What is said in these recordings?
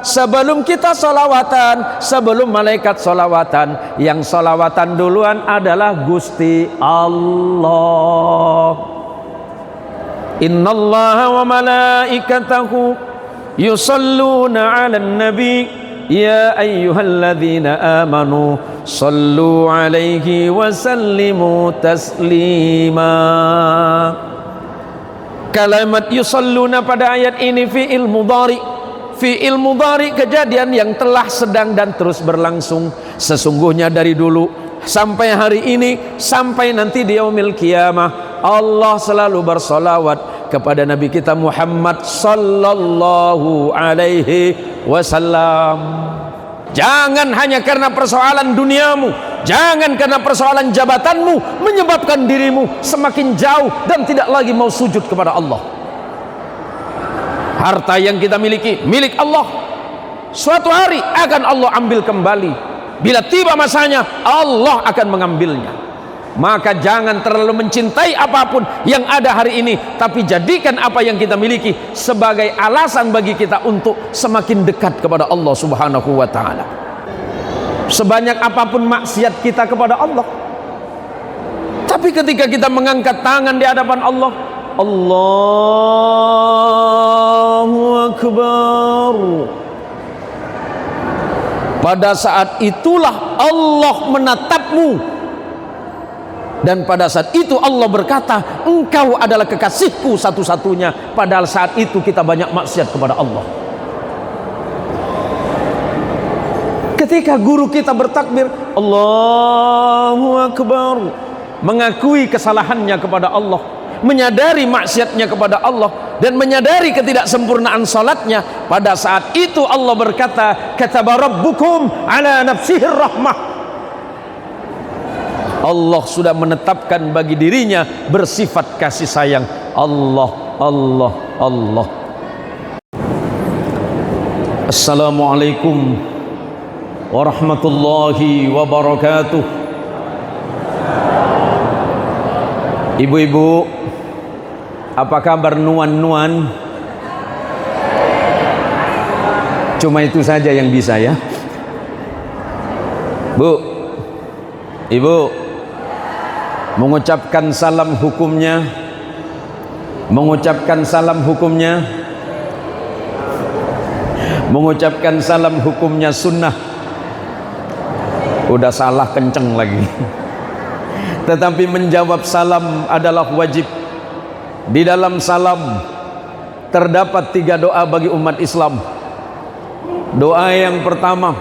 sebelum kita sholawatan, sebelum malaikat sholawatan, yang sholawatan duluan adalah Gusti Allah. Innallaha wa malaikatahu yusalluna 'alan nabi ya ayyuhalladzina amanu sallu 'alaihi wa sallimu taslima. Kalimat yusalluna pada ayat ini fi'il mudhari. Fi'il mudhari kejadian yang telah, sedang dan terus berlangsung. Sesungguhnya dari dulu sampai hari ini, sampai nanti di yaumil qiyamah, Allah selalu bersolawat kepada Nabi kita Muhammad sallallahu alaihi wasallam. Jangan hanya karena persoalan duniamu, jangan karena persoalan jabatanmu menyebabkan dirimu semakin jauh dan tidak lagi mau sujud kepada Allah. Harta yang kita miliki milik Allah. Suatu hari akan Allah ambil kembali. Bila tiba masanya, Allah akan mengambilnya. Maka jangan terlalu mencintai apapun yang ada hari ini, tapi jadikan apa yang kita miliki sebagai alasan bagi kita untuk semakin dekat kepada Allah Subhanahu wa ta'ala. Sebanyak apapun maksiat kita kepada Allah, tapi ketika kita mengangkat tangan di hadapan Allah, Allahu Akbar, pada saat itulah Allah menatapmu. Dan pada saat itu Allah berkata, engkau adalah kekasihku satu-satunya. Padahal saat itu kita banyak maksiat kepada Allah. Ketika guru kita bertakbir Allahu Akbar, mengakui kesalahannya kepada Allah, menyadari maksiatnya kepada Allah, dan menyadari ketidaksempurnaan salatnya, pada saat itu Allah berkata, kataba rabbukum ala nafsihir rahmah. Allah sudah menetapkan bagi dirinya bersifat kasih sayang. Allah, Allah, Allah. Assalamualaikum warahmatullahi wabarakatuh. Ibu-ibu, apa kabar nuan-nuan? Cuma itu saja yang bisa ya. Bu, ibu, mengucapkan salam hukumnya, mengucapkan salam hukumnya, mengucapkan salam hukumnya sunnah. Udah salah kenceng lagi. Tetapi menjawab salam adalah wajib. Di dalam salam terdapat 3 doa bagi umat Islam. Doa yang pertama,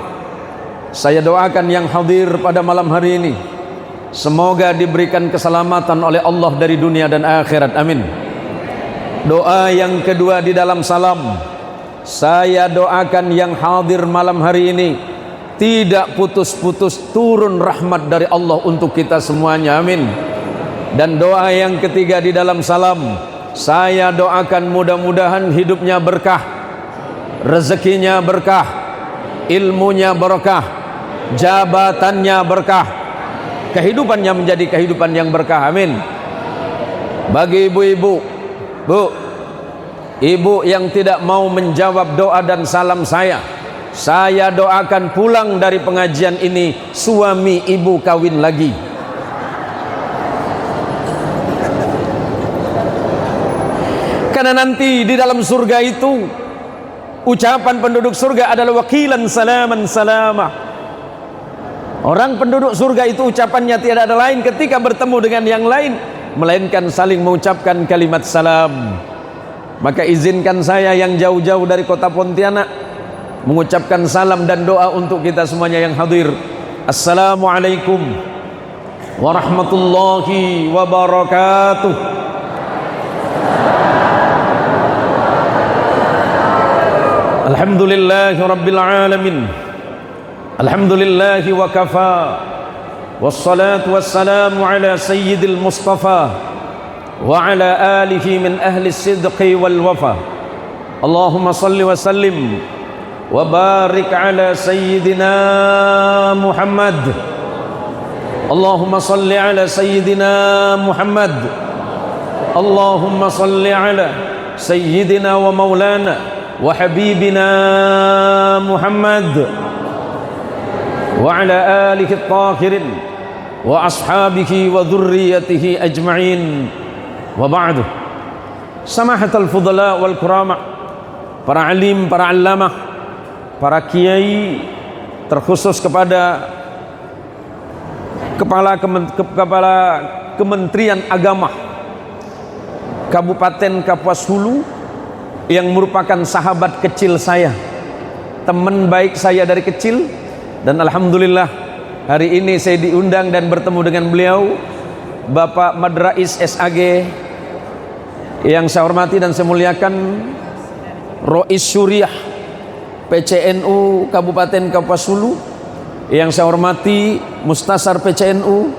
saya doakan yang hadir pada malam hari ini, semoga diberikan keselamatan oleh Allah dari dunia dan akhirat, amin. Doa yang kedua di dalam salam, saya doakan yang hadir malam hari ini tidak putus-putus turun rahmat dari Allah untuk kita semuanya, amin. Dan doa yang ketiga di dalam salam, saya doakan mudah-mudahan hidupnya berkah, rezekinya berkah, ilmunya berkah, jabatannya berkah, kehidupannya menjadi kehidupan yang berkah, amin. Bagi ibu-ibu, bu, ibu yang tidak mau menjawab doa dan salam saya doakan pulang dari pengajian ini suami ibu kawin lagi. Karena nanti di dalam surga itu ucapan penduduk surga adalah wakilan salaman salama. Orang penduduk surga itu ucapannya tiada ada lain ketika bertemu dengan yang lain melainkan saling mengucapkan kalimat salam. Maka izinkan saya yang jauh-jauh dari kota Pontianak mengucapkan salam dan doa untuk kita semuanya yang hadir. Assalamualaikum warahmatullahi wabarakatuh. Alhamdulillahi rabbil alamin. Alhamdulillahi wa kafa. Wassalatu wassalamu ala sayyidil mustafa wa ala alihi min ahli sidqi wal wafa. Allahumma salli wa sallim wa barik ala sayyidina Muhammad. Allahumma salli ala sayyidina Muhammad. Allahumma salli ala sayyidina wa maulana wa habibina Muhammad wa ala alihi at-tahirin wa ashabihi wa dhurriyyatihi ajma'in. Wa ba'du. Samahatul fudala wal kurama, para alim, para allamah, para kiai, terkhusus kepada kepala Kementerian Agama Kabupaten Kapuas Hulu yang merupakan sahabat kecil saya, teman baik saya dari kecil, dan alhamdulillah hari ini saya diundang dan bertemu dengan beliau, Bapak Madrais SAG, yang saya hormati dan saya muliakan, Rois Syuriah PCNU Kabupaten Kapuas Hulu, yang saya hormati Mustasar PCNU,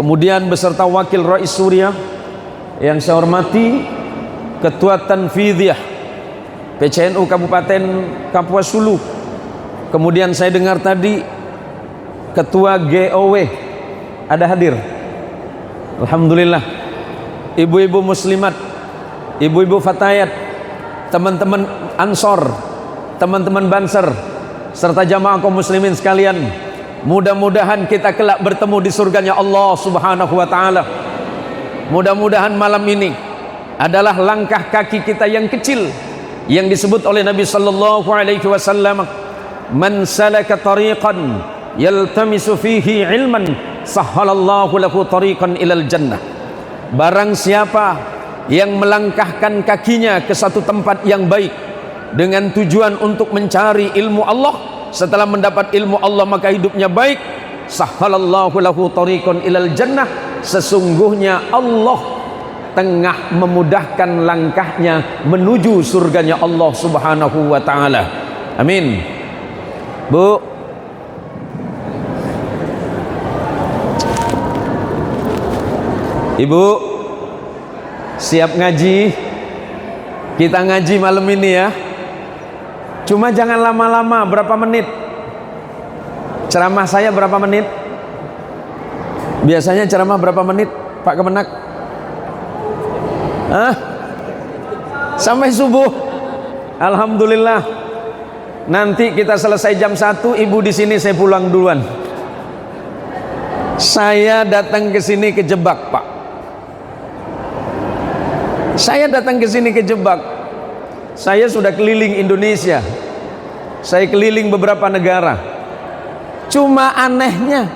kemudian beserta Wakil Rois Syuriah, yang saya hormati Ketua Tanfidhiyah PCNU Kabupaten Kapuas Hulu, kemudian saya dengar tadi Ketua GOW ada hadir, alhamdulillah, ibu-ibu muslimat, ibu-ibu fatayat, teman-teman Ansor, teman-teman Banser, serta jamaah kaum muslimin sekalian, mudah-mudahan kita kelak bertemu di surganya Allah Subhanahu wa taala. Mudah-mudahan malam ini adalah langkah kaki kita yang kecil yang disebut oleh Nabi sallallahu alaihi wasallam, man salaka tariqan yaltamisu fihi ilman sahhalallahu lahu tariqan ilal jannah. Barang siapa yang melangkahkan kakinya ke satu tempat yang baik dengan tujuan untuk mencari ilmu Allah, setelah mendapat ilmu Allah maka hidupnya baik, sahhalallahu lahu tariqan ilal jannah, sesungguhnya Allah tengah memudahkan langkahnya menuju surganya Allah Subhanahu wa taala. Amin. Bu, Ibu, siap ngaji? Kita ngaji malam ini ya. Cuma jangan lama-lama, berapa menit? Ceramah saya berapa menit? Biasanya ceramah berapa menit, Pak Kemenak? Hah? Sampai subuh. Alhamdulillah. Nanti kita selesai jam 1, Ibu di sini, saya pulang duluan. Saya datang ke sini kejebak, Pak. Saya datang ke sini kejebak. Saya sudah keliling Indonesia. Saya keliling beberapa negara. Cuma anehnya,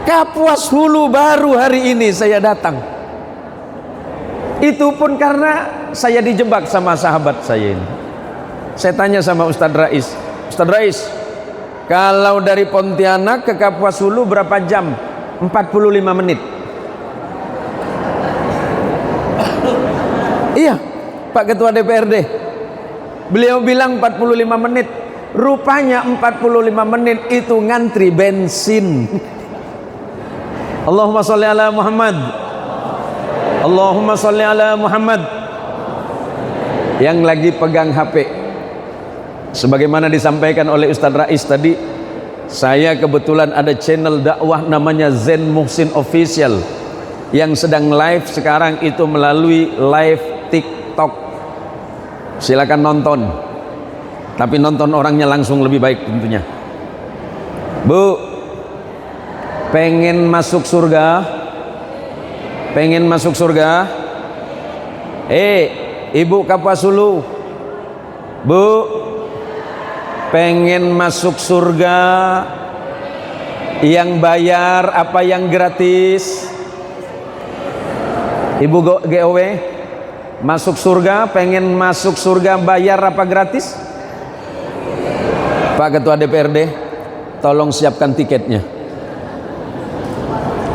Kapuas Hulu baru hari ini saya datang. Itu pun karena saya dijebak sama sahabat saya ini. Saya tanya sama Ustadz Rais, Ustadz Rais, kalau dari Pontianak ke Kapuas Hulu berapa jam? 45 menit. Iya, Pak Ketua DPRD. Beliau bilang 45 menit. Rupanya 45 menit itu ngantri bensin. Allahumma sholli ala Muhammad. Allahumma sholli ala Muhammad. Yang lagi pegang HP, sebagaimana disampaikan oleh Ustadz Rais tadi, saya kebetulan ada channel dakwah namanya Zen Muhsin Official yang sedang live sekarang itu melalui live TikTok. Silakan nonton, tapi nonton orangnya langsung lebih baik tentunya. Bu, pengen masuk surga? Pengen masuk surga? Ibu Kapuas Hulu, Bu, pengen masuk surga yang bayar apa yang gratis? Ibu GOW, masuk surga, pengen masuk surga bayar apa gratis? Pak Ketua DPRD, tolong siapkan tiketnya.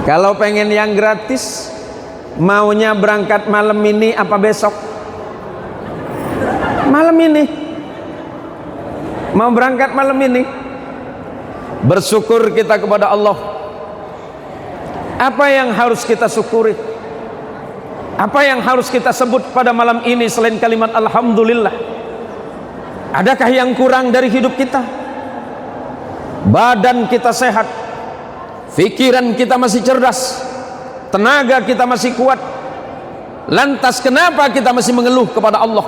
Kalau pengen yang gratis, maunya berangkat malam ini apa besok? Malam ini. Mau berangkat malam ini. Bersyukur kita kepada Allah. Apa yang harus kita syukuri? Apa yang harus kita sebut pada malam ini selain kalimat alhamdulillah? Adakah yang kurang dari hidup kita? Badan kita sehat, pikiran kita masih cerdas, tenaga kita masih kuat. Lantas kenapa kita masih mengeluh kepada Allah?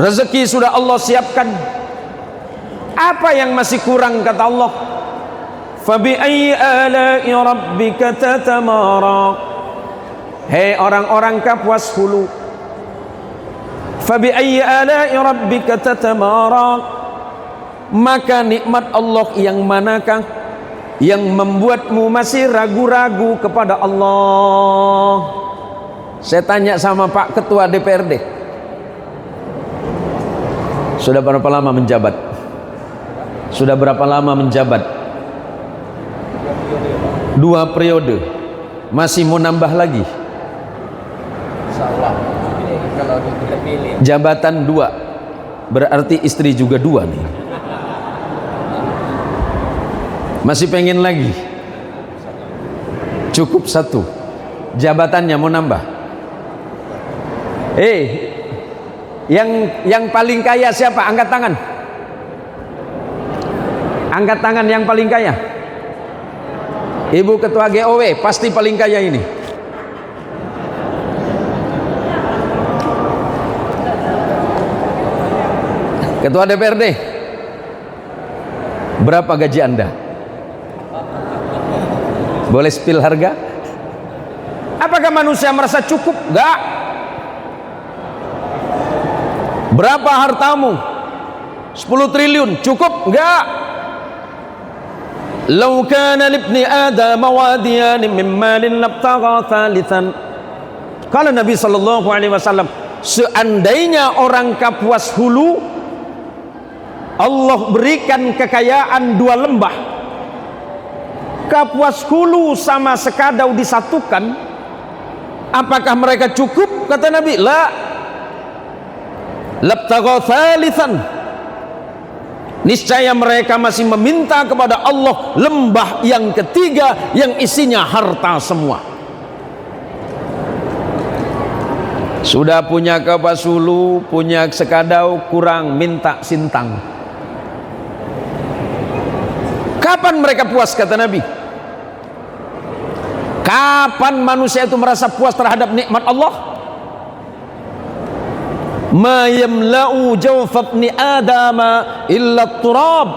rezeki sudah Allah siapkan. Apa yang masih kurang kata Allah? Fabi ayyi ala'i rabbika tatamara. Hei orang-orang Kapuas Hulu, fabi ayyi ala'i rabbika tatamara. Maka nikmat Allah yang manakah yang membuatmu masih ragu-ragu kepada Allah? Saya tanya sama Pak Ketua DPRD, sudah berapa lama menjabat? Sudah berapa lama menjabat? 2 periode. Masih mau nambah lagi? Insyaallah. Kalau kita pilih Jabatan 2, berarti istri juga 2 nih. Masih pengen lagi? Cukup 1. Jabatannya mau nambah? Yang paling kaya siapa? Angkat tangan. Angkat tangan yang paling kaya. Ibu Ketua GOW pasti paling kaya ini. Ketua DPRD, berapa gaji Anda? Boleh spill harga? Apakah manusia merasa cukup? Enggak. Berapa hartamu? 10 triliun cukup? Enggak. Lau kana libni Adam wadiyan min malin labtagha thalithan. Kalau Nabi sallallahu alaihi wasallam, seandainya orang Kapuas Hulu Allah berikan kekayaan 2 lembah, Kapuas Hulu sama Sekadau disatukan, apakah mereka cukup? Kata Nabi, la. Labtagha thalithan. Niscaya mereka masih meminta kepada Allah lembah yang ketiga yang isinya harta semua. Sudah punya Kapuas Hulu, punya Sekadau, kurang minta Sintang. Kapan mereka puas? Kata Nabi, kapan manusia itu merasa puas terhadap nikmat Allah? Ma yamla'u jawfa ibni Adama illa turab.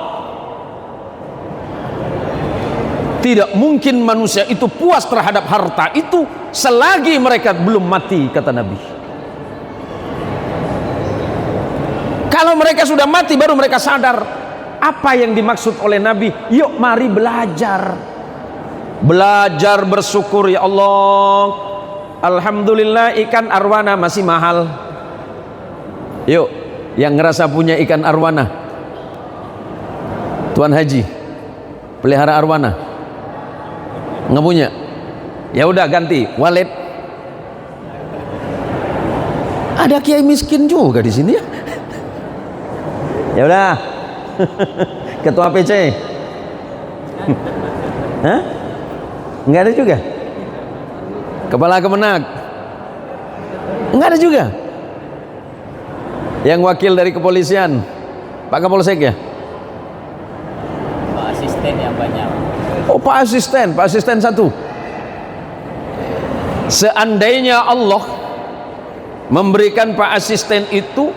Tidak mungkin manusia itu puas terhadap harta itu selagi mereka belum mati, kata Nabi. Kalau mereka sudah mati baru mereka sadar apa yang dimaksud oleh Nabi. Yuk mari belajar. Belajar bersyukur, ya Allah. Alhamdulillah ikan arwana masih mahal. Yuk, yang ngerasa punya ikan arwana, Tuan Haji, pelihara arwana, nggak punya? Ya udah ganti wallet. Ada kiai miskin juga di sini ya. Ya udah, Ketua PC, hah? Nggak ada juga. Kepala Kemenag, nggak ada juga. Yang wakil dari kepolisian, Pak Kapolsek ya? Pak Asisten yang banyak. Oh, Pak Asisten 1. Seandainya Allah memberikan Pak Asisten itu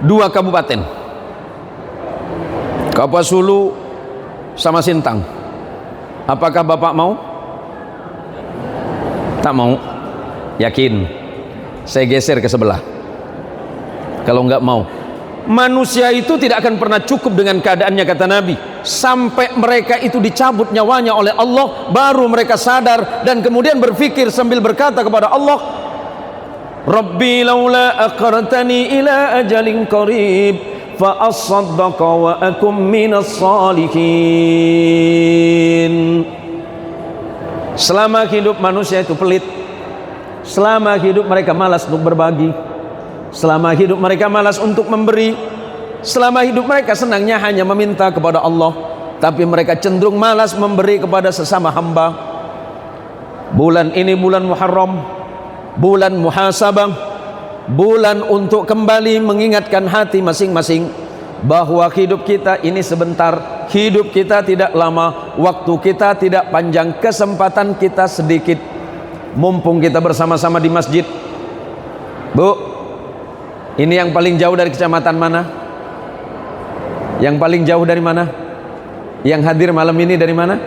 2 kabupaten, Kapuas Hulu sama Sintang, apakah Bapak mau? Tak mau? Yakin? Saya geser ke sebelah. Kalau enggak mau, manusia itu tidak akan pernah cukup dengan keadaannya, kata Nabi, sampai mereka itu dicabut nyawanya oleh Allah, baru mereka sadar dan kemudian berpikir sambil berkata kepada Allah, Rabbi laula aqartani ila ajalin qarib fa asaddaqa wa akum minas salihin. Selama hidup manusia itu pelit, selama hidup mereka malas untuk berbagi, selama hidup mereka malas untuk memberi, selama hidup mereka senangnya hanya meminta kepada Allah, tapi mereka cenderung malas memberi kepada sesama hamba. Bulan ini bulan Muharram, bulan muhasabah, bulan untuk kembali mengingatkan hati masing-masing bahwa hidup kita ini sebentar, hidup kita tidak lama, waktu kita tidak panjang, kesempatan kita sedikit. Mumpung kita bersama-sama di masjid, Bu, Ini yang paling jauh dari kecamatan mana? Yang paling jauh dari mana? Yang hadir malam ini dari mana?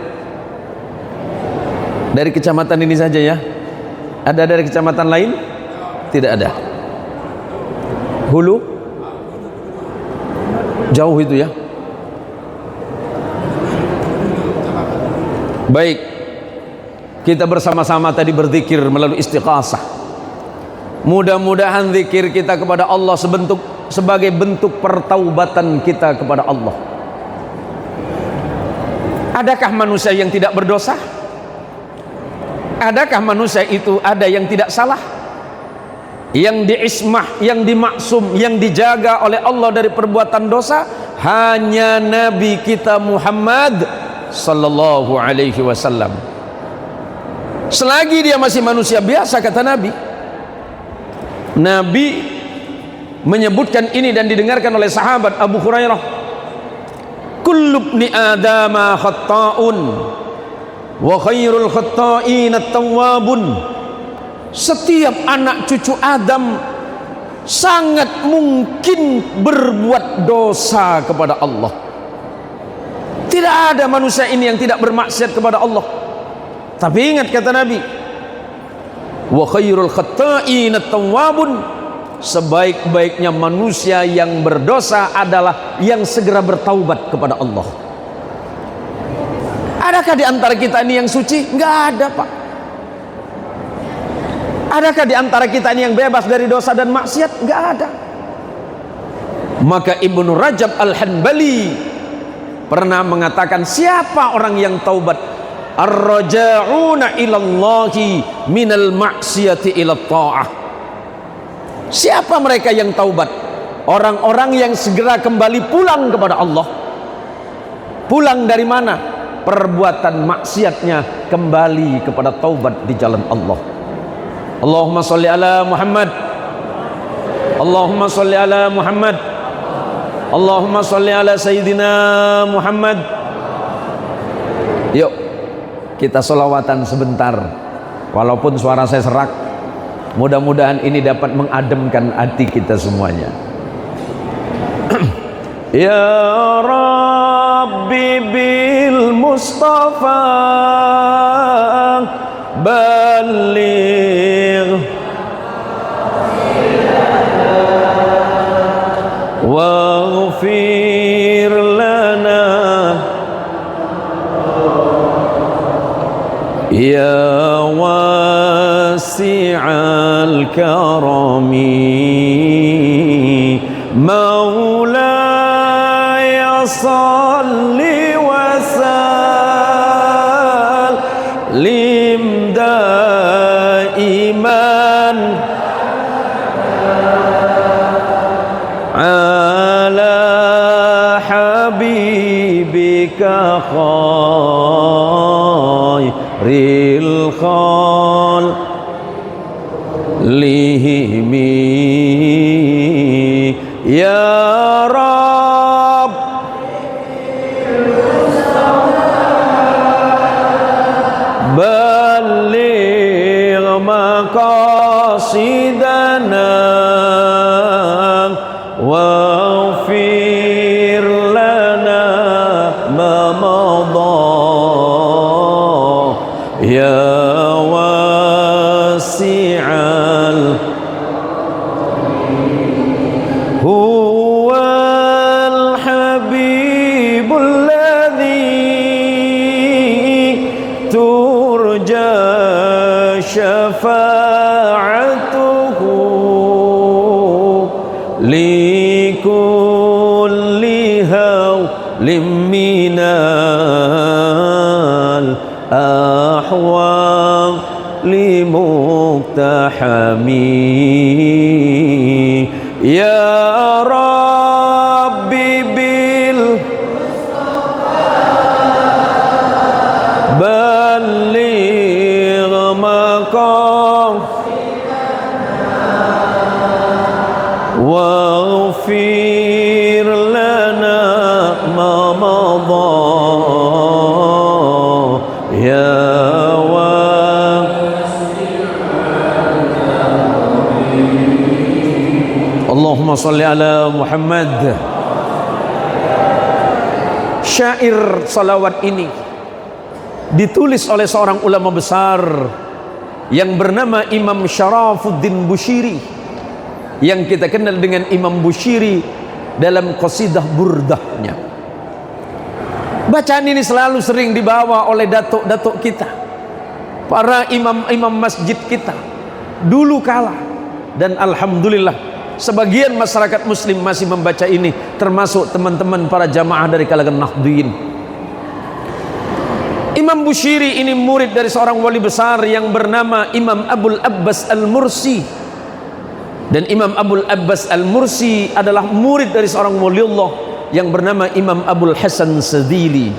Dari kecamatan ini saja ya. Ada dari kecamatan lain? Tidak ada. Hulu? Jauh itu ya. Baik, kita bersama-sama tadi berzikir melalui istighasah. Mudah-mudahan zikir kita kepada Allah sebagai bentuk pertaubatan kita kepada Allah. Adakah manusia yang tidak berdosa? Adakah manusia itu ada yang tidak salah? Yang diismah, yang dimaksum, yang dijaga oleh Allah dari perbuatan dosa hanya Nabi kita Muhammad sallallahu alaihi wasallam. Selagi dia masih manusia biasa, kata Nabi. Nabi menyebutkan ini dan didengarkan oleh sahabat Abu Hurairah. Kullu ibni adama khatta'un wa khairul khatta'in at-tawwabun. Setiap anak cucu Adam sangat mungkin berbuat dosa kepada Allah. Tidak ada manusia ini yang tidak bermaksiat kepada Allah. Tapi ingat kata Nabi, wa khairul khatta'in at-tawwabun, sebaik-baiknya manusia yang berdosa adalah yang segera bertaubat kepada Allah. Adakah di antara kita ini yang suci? Enggak ada, Pak. Adakah di antara kita ini yang bebas dari dosa dan maksiat? Enggak ada. Maka Ibnu Rajab Al-Hanbali pernah mengatakan, siapa orang yang taubat? Ar-raja'una ilallahi minal maksiati ila ta'ah. Siapa mereka yang taubat? Orang-orang yang segera kembali pulang kepada Allah. Pulang dari mana? Perbuatan maksiatnya kembali kepada taubat di jalan Allah. Allahumma sholli ala Muhammad. Allahumma sholli ala Muhammad. Allahumma sholli ala Sayyidina Muhammad. Yuk kita sholawatan sebentar. Walaupun suara saya serak, mudah-mudahan ini dapat mengademkan hati kita semuanya. Ya Rabbi bil Mustafa baligh waghfir lana ya wasi'al karami maulaya salli wa sallim daiman ala habibika khairil khalihimi ya Rabb baligh maqasidana waghfir lana ma madha ya wasi'al huwal habibul ladzi turja syafa'atuhu likulli hawlim minal ahwali muqtahami ya Rabbi bil baligh maqam waghfir lana ma madha ya sholli ala Muhammad. Syair salawat ini ditulis oleh seorang ulama besar yang bernama Imam Syarafuddin Bushiri, yang kita kenal dengan Imam Bushiri dalam qasidah burdahnya. Bacaan ini selalu sering dibawa oleh datuk-datuk kita, para imam-imam masjid kita dulu kala, dan alhamdulillah sebagian masyarakat muslim masih membaca ini, termasuk teman-teman para jamaah dari kalangan Nahdliyin. Imam Bushiri ini murid dari seorang wali besar yang bernama Imam Abul Abbas Al-Mursi, dan Imam Abul Abbas Al-Mursi adalah murid dari seorang waliullah yang bernama Imam Abul Hasan Sadili.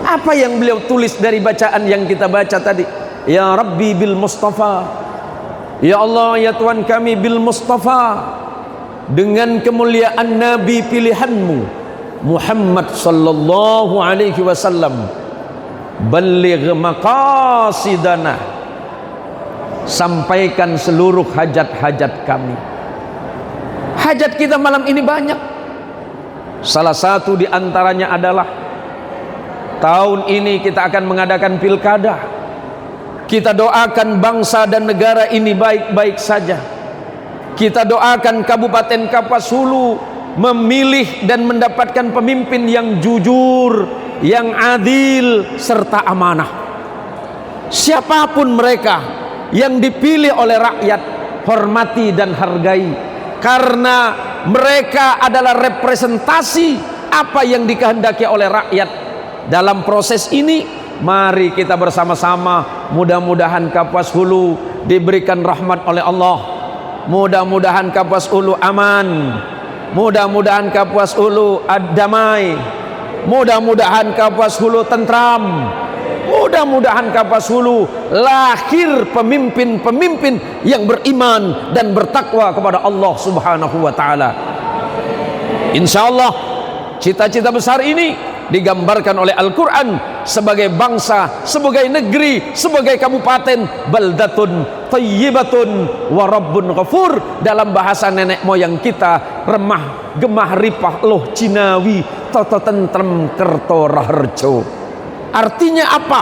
Apa yang beliau tulis dari bacaan yang kita baca tadi? Ya Rabbi bil Mustafa, ya Allah ya Tuhan kami bil Mustafa, dengan kemuliaan Nabi pilihanmu Muhammad sallallahu alaihi wasallam, balligh maqasidana, sampaikan seluruh hajat-hajat kami. Hajat kita malam ini banyak. Salah satu di antaranya adalah tahun ini kita akan mengadakan pilkada. Kita doakan bangsa dan negara ini baik-baik saja. Kita doakan Kabupaten Kapuas Hulu memilih dan mendapatkan pemimpin yang jujur, yang adil serta amanah. Siapapun mereka yang dipilih oleh rakyat, hormati dan hargai, karena mereka adalah representasi apa yang dikehendaki oleh rakyat. Dalam proses ini mari kita bersama-sama, mudah-mudahan Kapuas Hulu diberikan rahmat oleh Allah, mudah-mudahan Kapuas Hulu aman, mudah-mudahan Kapuas Hulu damai, mudah-mudahan Kapuas Hulu tentram, mudah-mudahan Kapuas Hulu lahir pemimpin-pemimpin yang beriman dan bertakwa kepada Allah Subhanahu wa taala. Insyaallah cita-cita besar ini digambarkan oleh Al-Quran sebagai bangsa, sebagai negeri, sebagai kabupaten, baldatun thayyibatun wa rabbun ghafur. Dalam bahasa nenek moyang kita, remah gemah ripah loh Cinawi toto tentrem kerto raharjo. Artinya apa?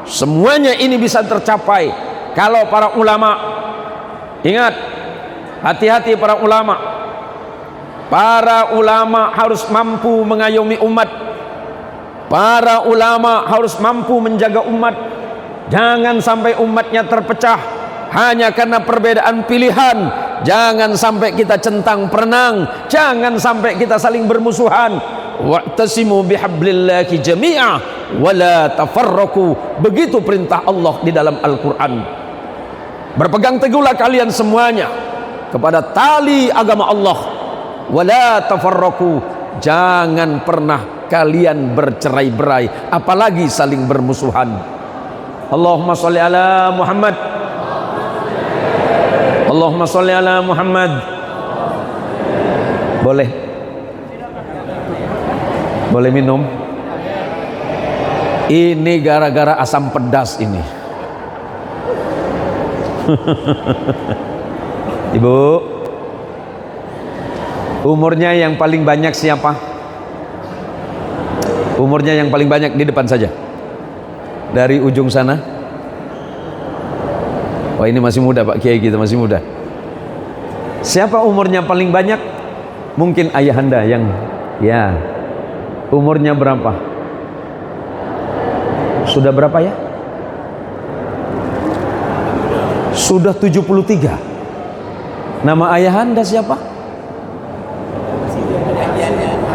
Semuanya ini bisa tercapai kalau para ulama, ingat, hati-hati para ulama. Para ulama harus mampu mengayomi umat. Para ulama harus mampu menjaga umat. Jangan sampai umatnya terpecah hanya karena perbedaan pilihan. Jangan sampai kita centang perenang. Jangan sampai kita saling bermusuhan. Wa'tasimu bihablillahi jami'a wala tafarraqu. Begitu perintah Allah di dalam Al-Quran. Berpegang teguhlah kalian semuanya kepada tali agama Allah. Wala tafarraqu. Jangan pernah kalian bercerai-berai, apalagi saling bermusuhan. Allahumma sholli ala Muhammad. Allahumma sholli ala Muhammad. Boleh? Boleh minum? Ini gara-gara asam pedas ini. Ibu, umurnya yang paling banyak siapa? Umurnya yang paling banyak di depan saja. Dari ujung sana. Wah, ini masih muda Pak Kiai, kita masih muda. Siapa umurnya paling banyak? Mungkin ayahanda yang, ya. Umurnya berapa? Sudah berapa ya? Sudah 73. Nama ayahanda siapa?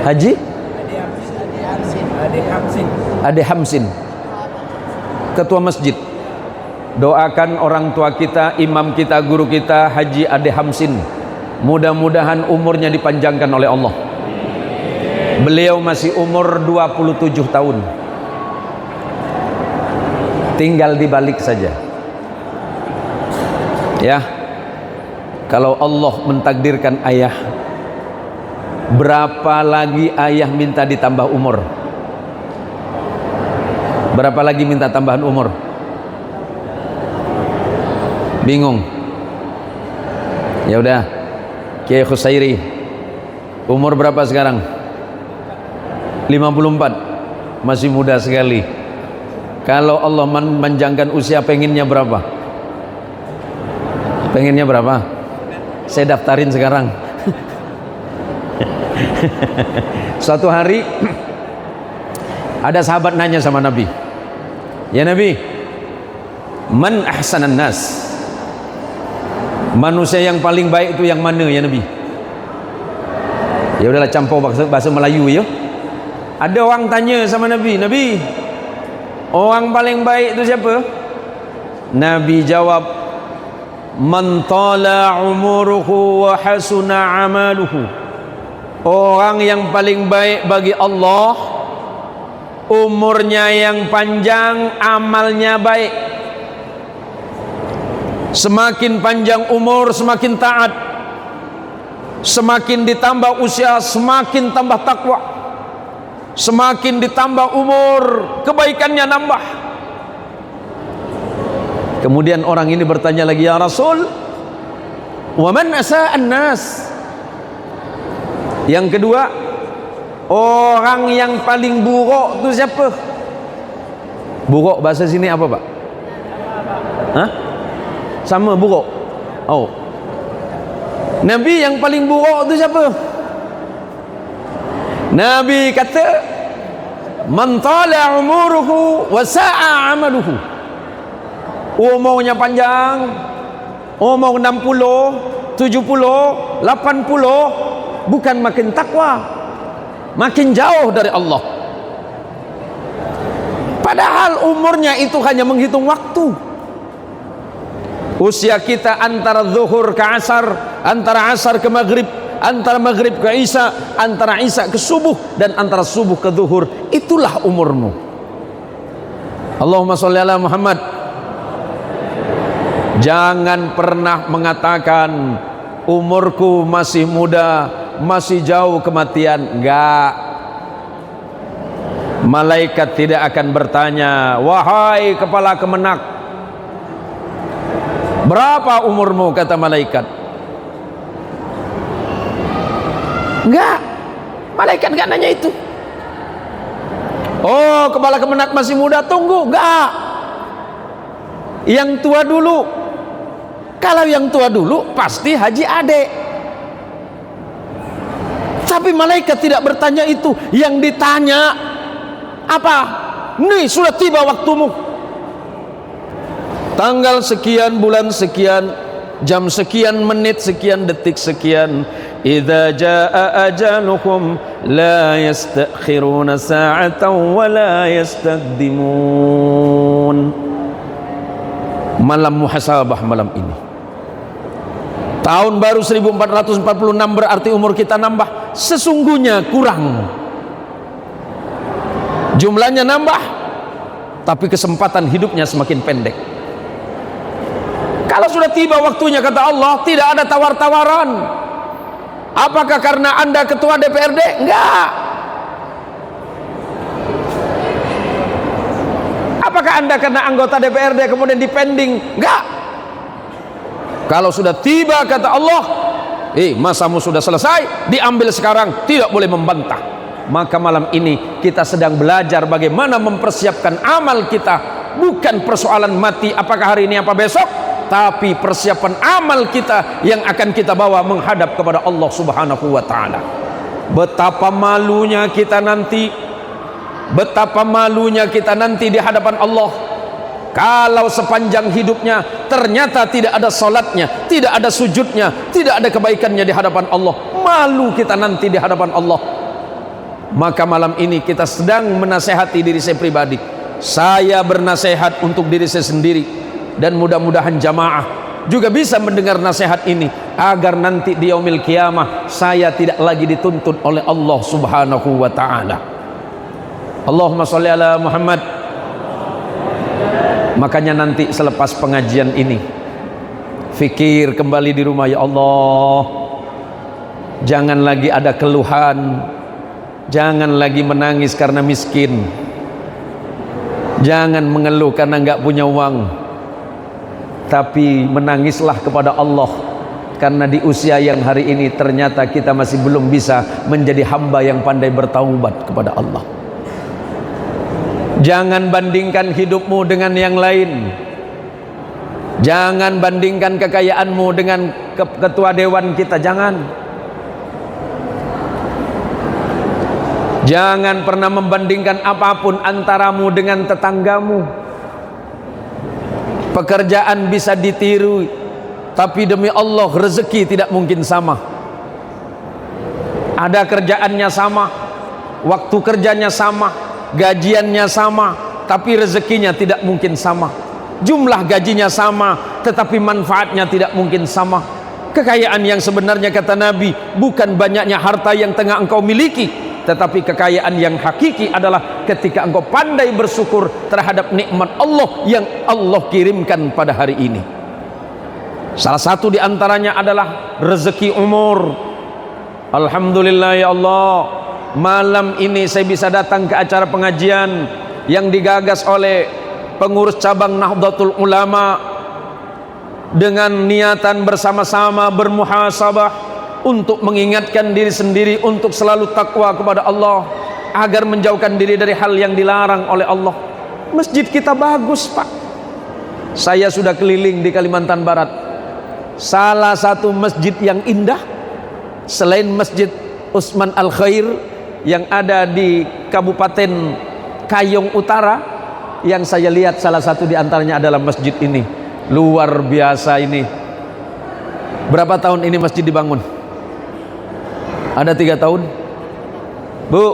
Haji? Ade Hamsin, ketua masjid. Doakan orang tua kita, imam kita, guru kita, Haji Ade Hamsin. Mudah-mudahan umurnya dipanjangkan oleh Allah. Beliau masih umur 27 tahun. Tinggal dibalik saja. Ya. Kalau Allah mentakdirkan ayah, berapa lagi ayah minta ditambah umur? Berapa lagi minta tambahan umur? Bingung? Ya udah, Kiai Khusairi, umur berapa sekarang? 54, masih muda sekali. Kalau Allah memanjangkan usia, pengennya berapa? Pengennya berapa? Saya daftarin sekarang. Suatu hari ada sahabat nanya sama Nabi, ya Nabi, man ahsanan nas, manusia yang paling baik itu yang mana ya Nabi? Ya udahlah, campur bahasa Melayu ya. Ada orang tanya sama Nabi, Nabi, orang paling baik itu siapa? Nabi jawab, man tala umuruhu wa hasuna amaluhu. Orang yang paling baik bagi Allah, umurnya yang panjang, amalnya baik. Semakin panjang umur, semakin taat. Semakin ditambah usia, semakin tambah takwa. Semakin ditambah umur, kebaikannya nambah. Kemudian orang ini bertanya lagi, ya Rasul, wa man asa'an nas? Yang kedua, orang yang paling buruk itu siapa? Buruk bahasa sini apa Pak? Hah? Sama buruk? Oh, Nabi yang paling buruk itu siapa? Nabi kata, man tala umuruhu wa sa'a amaluhu. Umurnya panjang, umur 60, 70, 80, bukan makin takwa, makin jauh dari Allah. Padahal umurnya itu hanya menghitung waktu. Usia kita antara zuhur ke asar, antara asar ke maghrib, antara maghrib ke isya, antara isya ke subuh, dan antara subuh ke zuhur. Itulah umurmu. Allahumma sholli ala Muhammad. Jangan pernah mengatakan umurku masih muda, masih jauh kematian. Enggak. Malaikat tidak akan bertanya, wahai kepala kemenak, berapa umurmu? Kata malaikat. Enggak, malaikat enggak nanya itu. Oh, kepala kemenak masih muda, tunggu. Enggak, yang tua dulu. Kalau yang tua dulu pasti haji adek. Tapi malaikat tidak bertanya itu. Yang ditanya apa? Nih, sudah tiba waktumu. Tanggal sekian, bulan sekian, jam sekian, menit sekian, detik sekian. Idza jaa ajalukum la yastakhiruna sa'atan wa la yastaqdimun. Malam muhasabah malam ini. Tahun baru 1446 berarti umur kita nambah. Sesungguhnya kurang. Jumlahnya nambah, tapi kesempatan hidupnya semakin pendek. Kalau sudah tiba waktunya, kata Allah, tidak ada tawar-tawaran. Apakah karena Anda ketua DPRD? Enggak. Apakah Anda karena anggota DPRD kemudian dipending? Enggak. Kalau sudah tiba, kata Allah, masamu sudah selesai, diambil sekarang, tidak boleh membantah. Maka malam ini kita sedang belajar bagaimana mempersiapkan amal kita. Bukan persoalan mati apakah hari ini apa besok, tapi persiapan amal kita yang akan kita bawa menghadap kepada Allah Subhanahu wa ta'ala. Betapa malunya kita nanti, betapa malunya kita nanti di hadapan Allah kalau sepanjang hidupnya ternyata tidak ada salatnya, tidak ada sujudnya, tidak ada kebaikannya di hadapan Allah. Malu kita nanti di hadapan Allah. Maka malam ini kita sedang menasehati diri saya pribadi. Saya bernasihat untuk diri saya sendiri, dan mudah-mudahan jamaah juga bisa mendengar nasihat ini, agar nanti di yaumil qiyamah saya tidak lagi dituntut oleh Allah Subhanahu wa ta'ala. Allahumma sholli ala Muhammad. Makanya nanti selepas pengajian ini, fikir kembali di rumah, ya Allah, jangan lagi ada keluhan, jangan lagi menangis karena miskin, jangan mengeluh karena nggak punya uang, tapi menangislah kepada Allah Karena di usia yang hari ini ternyata kita masih belum bisa menjadi hamba yang pandai bertaubat kepada Allah. Jangan bandingkan hidupmu dengan yang lain. Jangan bandingkan kekayaanmu dengan ketua dewan kita, jangan. Jangan pernah membandingkan apapun antaramu dengan tetanggamu. Pekerjaan bisa ditiru, tapi demi Allah rezeki tidak mungkin sama. Ada kerjaannya sama, waktu kerjanya sama, gajiannya sama, tapi rezekinya tidak mungkin sama. Jumlah gajinya sama, tetapi manfaatnya tidak mungkin sama. Kekayaan yang sebenarnya kata Nabi bukan banyaknya harta yang tengah engkau miliki, tetapi kekayaan yang hakiki adalah ketika engkau pandai bersyukur terhadap nikmat Allah yang Allah kirimkan pada hari ini. Salah satu di antaranya adalah rezeki umur. Alhamdulillah ya Allah, malam ini saya bisa datang ke acara pengajian yang digagas oleh pengurus cabang Nahdlatul Ulama dengan niatan bersama-sama bermuhasabah untuk mengingatkan diri sendiri untuk selalu takwa kepada Allah agar menjauhkan diri dari hal yang dilarang oleh Allah. Masjid kita bagus, Pak. Saya sudah keliling di Kalimantan Barat. Salah satu masjid yang indah selain Masjid Usman Al Khair yang ada di Kabupaten Kayong Utara, yang saya lihat salah satu di antaranya adalah masjid ini. Luar biasa ini. Berapa tahun ini masjid dibangun? Ada 3 tahun. Bu,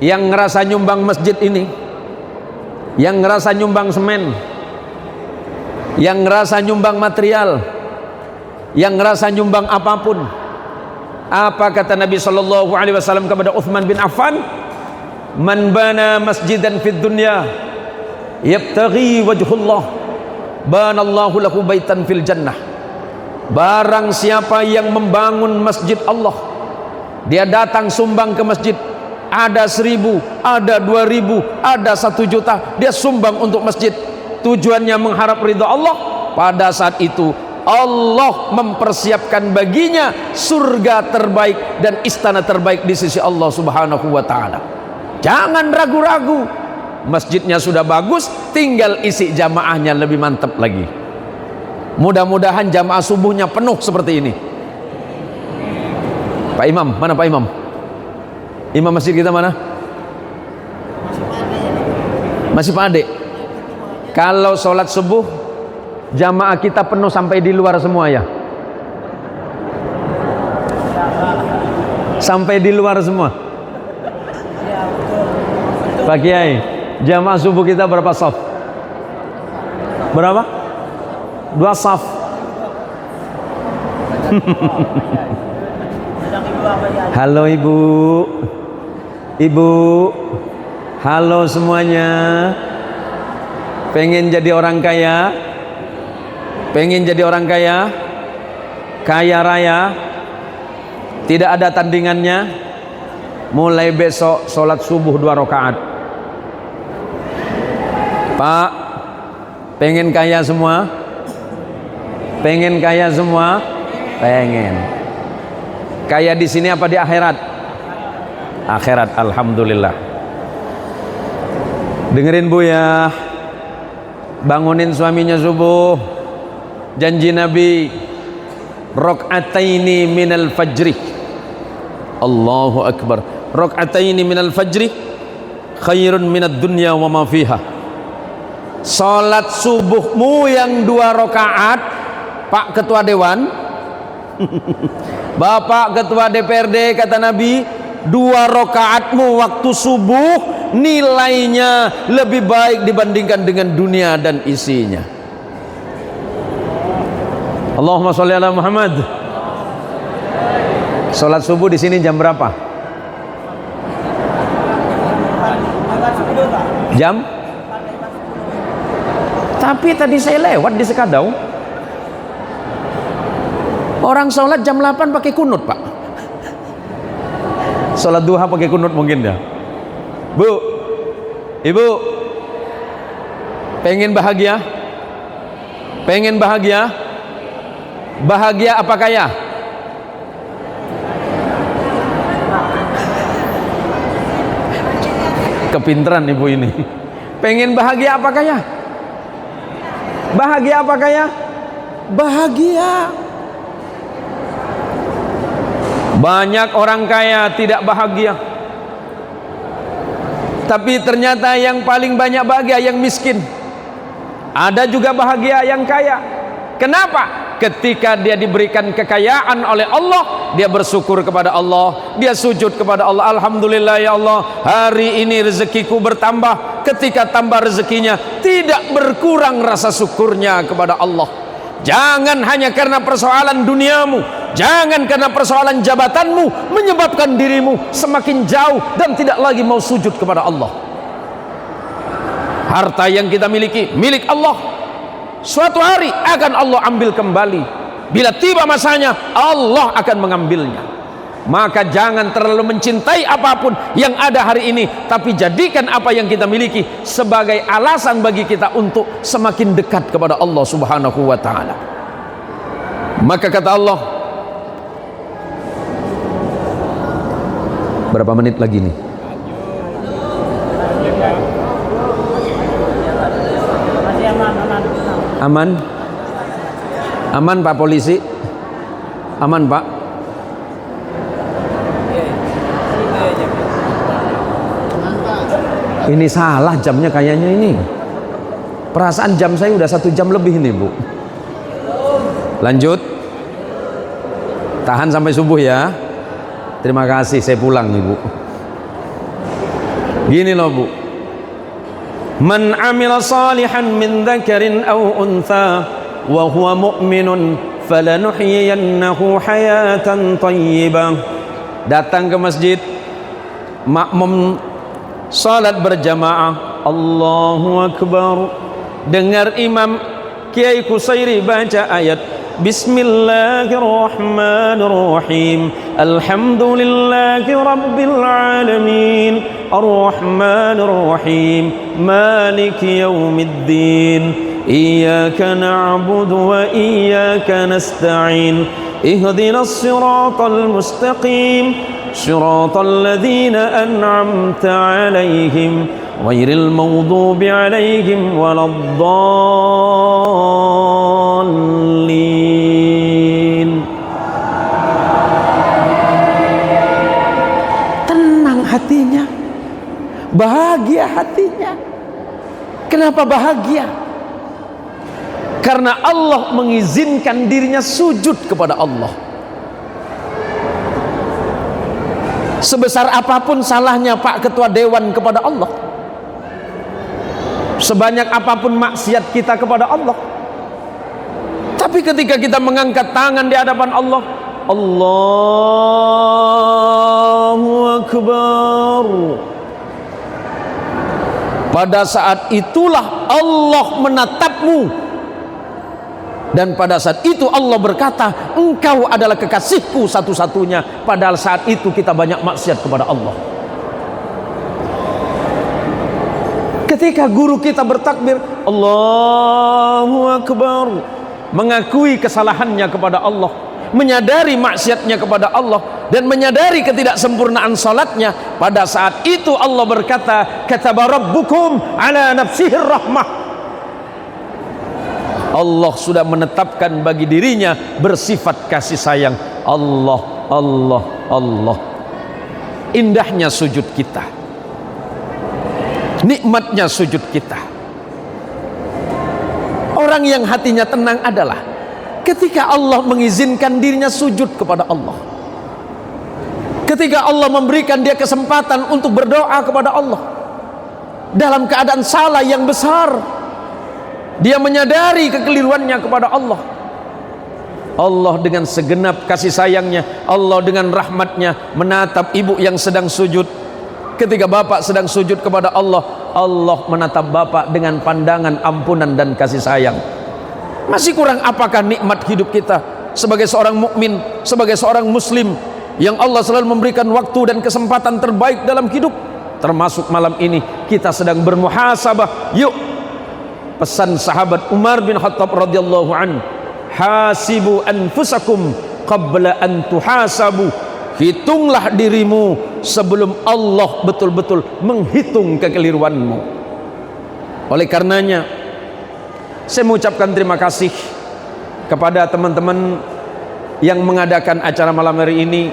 yang ngerasa nyumbang masjid ini, yang ngerasa nyumbang semen, yang ngerasa nyumbang material, yang ngerasa nyumbang apapun, apa kata Nabi sallallahu alaihi wasallam kepada Uthman bin Affan? Man bana masjidan fid dunya yabtaghi wajhullah banallahu lahu baitan fil jannah. Barang siapa yang membangun masjid Allah, dia datang sumbang ke masjid, ada 1000, ada 2000, ada 1 juta, dia sumbang untuk masjid, tujuannya mengharap ridha Allah. Pada saat itu Allah mempersiapkan baginya surga terbaik dan istana terbaik di sisi Allah Subhanahu wa taala. Jangan ragu-ragu. Masjidnya sudah bagus, tinggal isi jamaahnya lebih mantap lagi. Mudah-mudahan jamaah subuhnya penuh seperti ini. Pak Imam, mana Pak Imam? Imam masjid kita mana? Masih Pak Ade. Kalau sholat subuh jamaah kita penuh sampai di luar semua ya? Sampai di luar semua. Pak Kiai, jamaah subuh kita berapa saf? Berapa? 2 saf. Halo Ibu. Ibu. Halo semuanya. Pengen jadi orang kaya? Pengen jadi orang kaya? Kaya raya? Tidak ada tandingannya. Mulai besok sholat subuh 2 rakaat. Pak, pengen kaya semua? Pengen kaya semua? Pengen. Kaya di sini apa di akhirat? Akhirat, alhamdulillah. Dengerin Bu ya. Bangunin suaminya subuh. Janji Nabi, rakaataini minal fajri. Allahu akbar. Rakaataini minal fajri khairun minad dunya wa ma fiha. Salat subuhmu yang 2 rakaat, Pak Ketua Dewan, Bapak Ketua DPRD, kata Nabi, 2 rakaatmu waktu subuh nilainya lebih baik dibandingkan dengan dunia dan isinya. Allahumma sholli ala Muhammad. Salat subuh di sini jam berapa? Jam? Tapi tadi saya lewat di Sekadau. Orang sholat jam 8 pakai kunut, Pak. Sholat duha pakai kunut mungkin ya. Bu, Ibu, pengen bahagia? Pengen bahagia? Bahagia apa kaya? Kepinteran ibu ini. Pengen bahagia apa kaya? Bahagia apa kaya? Bahagia. Banyak orang kaya tidak bahagia. Tapi ternyata yang paling banyak bahagia yang miskin. Ada juga bahagia yang kaya. Kenapa? Ketika dia diberikan kekayaan oleh Allah, dia bersyukur kepada Allah, dia sujud kepada Allah. Alhamdulillah ya Allah, hari ini rezekiku bertambah. Ketika tambah rezekinya, tidak berkurang rasa syukurnya kepada Allah. Jangan hanya karena persoalan duniamu, jangan karena persoalan jabatanmu menyebabkan dirimu semakin jauh dan tidak lagi mau sujud kepada Allah. Harta yang kita miliki milik Allah. Suatu hari akan Allah ambil kembali. Bila tiba masanya, Allah akan mengambilnya. Maka jangan terlalu mencintai apapun yang ada hari ini, tapi jadikan apa yang kita miliki sebagai alasan bagi kita untuk semakin dekat kepada Allah Subhanahu wa ta'ala. Maka kata Allah, berapa menit lagi nih? Aman? Aman Pak Polisi? Aman Pak? Ini salah jamnya kayaknya ini. Perasaan jam saya udah 1 jam lebih nih Bu. Lanjut. Tahan sampai subuh ya. Terima kasih, saya pulang nih Bu. Gini loh Bu. Man amila salihan min dzakarin aw untha wa huwa mu'minun falanuhyiyannahu hayatan thayyibah. Datang ke masjid, makmum salat berjamaah, Allahu Akbar. Dengar imam Kiai Kusairi baca ayat Bismillahirrahmanirrahim. Alhamdulillahi Rabbil Alamin. Ar-Rahmanirrahim. Maliki Yawmiddin. Iyyaka na'budu wa iyyaka nasta'in. Ihdinas siratal mustaqim. Siratal ladzina an'amta 'alaihim ghairil maghdubi 'alaihim waladdallin. Tenang hatinya, bahagia hatinya. Kenapa bahagia? Karena Allah mengizinkan dirinya sujud kepada Allah. Sebesar apapun salahnya Pak Ketua Dewan kepada Allah, sebanyak apapun maksiat kita kepada Allah, tapi ketika kita mengangkat tangan di hadapan Allah, Allahu Akbar, pada saat itulah Allah menatapmu. Dan pada saat itu Allah berkata, engkau adalah kekasihku satu-satunya. Padahal saat itu kita banyak maksiat kepada Allah. Ketika guru kita bertakbir Allahu Akbar, mengakui kesalahannya kepada Allah, menyadari maksiatnya kepada Allah, dan menyadari ketidaksempurnaan salatnya, pada saat itu Allah berkata, kataba rabbukum ala nafsihir rahmah. Allah sudah menetapkan bagi dirinya bersifat kasih sayang. Allah, Allah, Allah. Indahnya sujud kita, nikmatnya sujud kita. Orang yang hatinya tenang adalah ketika Allah mengizinkan dirinya sujud kepada Allah, ketika Allah memberikan dia kesempatan untuk berdoa kepada Allah dalam keadaan salah yang besar. Dia menyadari kekeliruannya kepada Allah. Allah dengan segenap kasih sayangnya, Allah dengan rahmatnya menatap ibu yang sedang sujud. Ketika bapak sedang sujud kepada Allah, Allah menatap bapak dengan pandangan ampunan dan kasih sayang. Masih kurang apakah nikmat hidup kita sebagai seorang mukmin, sebagai seorang muslim yang Allah selalu memberikan waktu dan kesempatan terbaik dalam hidup. Termasuk malam ini kita sedang bermuhasabah. Yuk, pesan sahabat Umar bin Khattab radhiyallahu an, hasibu anfusakum qabla an tuhasabu. Hitunglah dirimu sebelum Allah betul-betul menghitung kekeliruanmu. Oleh karenanya saya mengucapkan terima kasih kepada teman-teman yang mengadakan acara malam hari ini,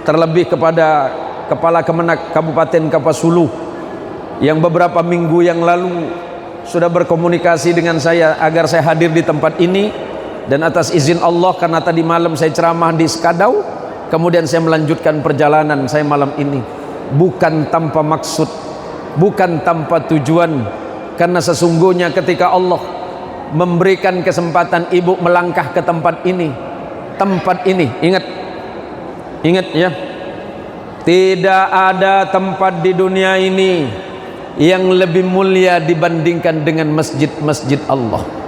terlebih kepada Kepala Kemenak Kabupaten Kapasulu yang beberapa minggu yang lalu sudah berkomunikasi dengan saya agar saya hadir di tempat ini. Dan atas izin Allah, karena tadi malam saya ceramah di Skadau, kemudian saya melanjutkan perjalanan saya malam ini, bukan tanpa maksud, bukan tanpa tujuan, karena sesungguhnya ketika Allah memberikan kesempatan ibu melangkah ke tempat ini, ingat ya, tidak ada tempat di dunia ini yang lebih mulia dibandingkan dengan masjid-masjid Allah.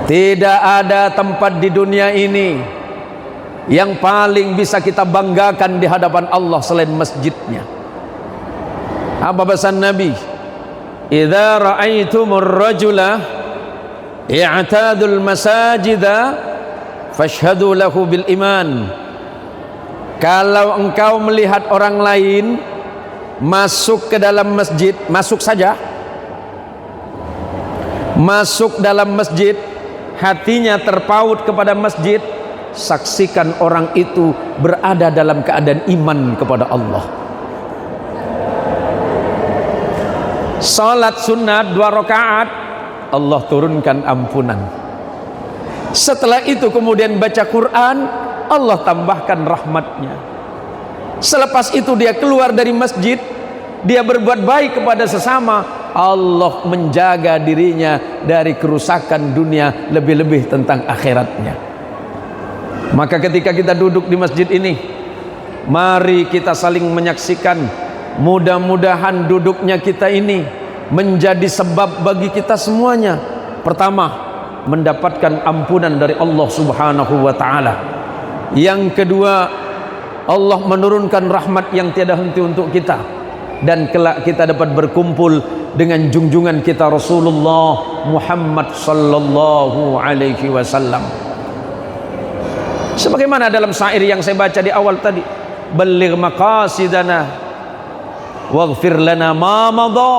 Tidak ada tempat di dunia ini yang paling bisa kita banggakan di hadapan Allah selain masjidnya. Apa pesan Nabi? Idza ra'aitumur rajula i'tadul masajida fashhadu lahu bil iman. Kalau engkau melihat orang lain masuk ke dalam masjid, masuk saja, masuk dalam masjid, hatinya terpaut kepada masjid, saksikan orang itu berada dalam keadaan iman kepada Allah. Salat sunat 2 rakaat, Allah turunkan ampunan. Setelah itu kemudian baca Quran, Allah tambahkan rahmatnya. Selepas itu dia keluar dari masjid, dia berbuat baik kepada sesama, Allah menjaga dirinya dari kerusakan dunia, lebih-lebih tentang akhiratnya. Maka ketika kita duduk di masjid ini, mari kita saling menyaksikan. Mudah-mudahan duduknya kita ini menjadi sebab bagi kita semuanya. Pertama, mendapatkan ampunan dari Allah Subhanahu wa ta'ala. Yang kedua, Allah menurunkan rahmat yang tiada henti untuk kita. Dan kelak kita dapat berkumpul dengan junjungan kita Rasulullah Muhammad sallallahu alaihi wasallam. Sebagaimana dalam syair yang saya baca di awal tadi, balligh maqasidana waghfir lana ma madha,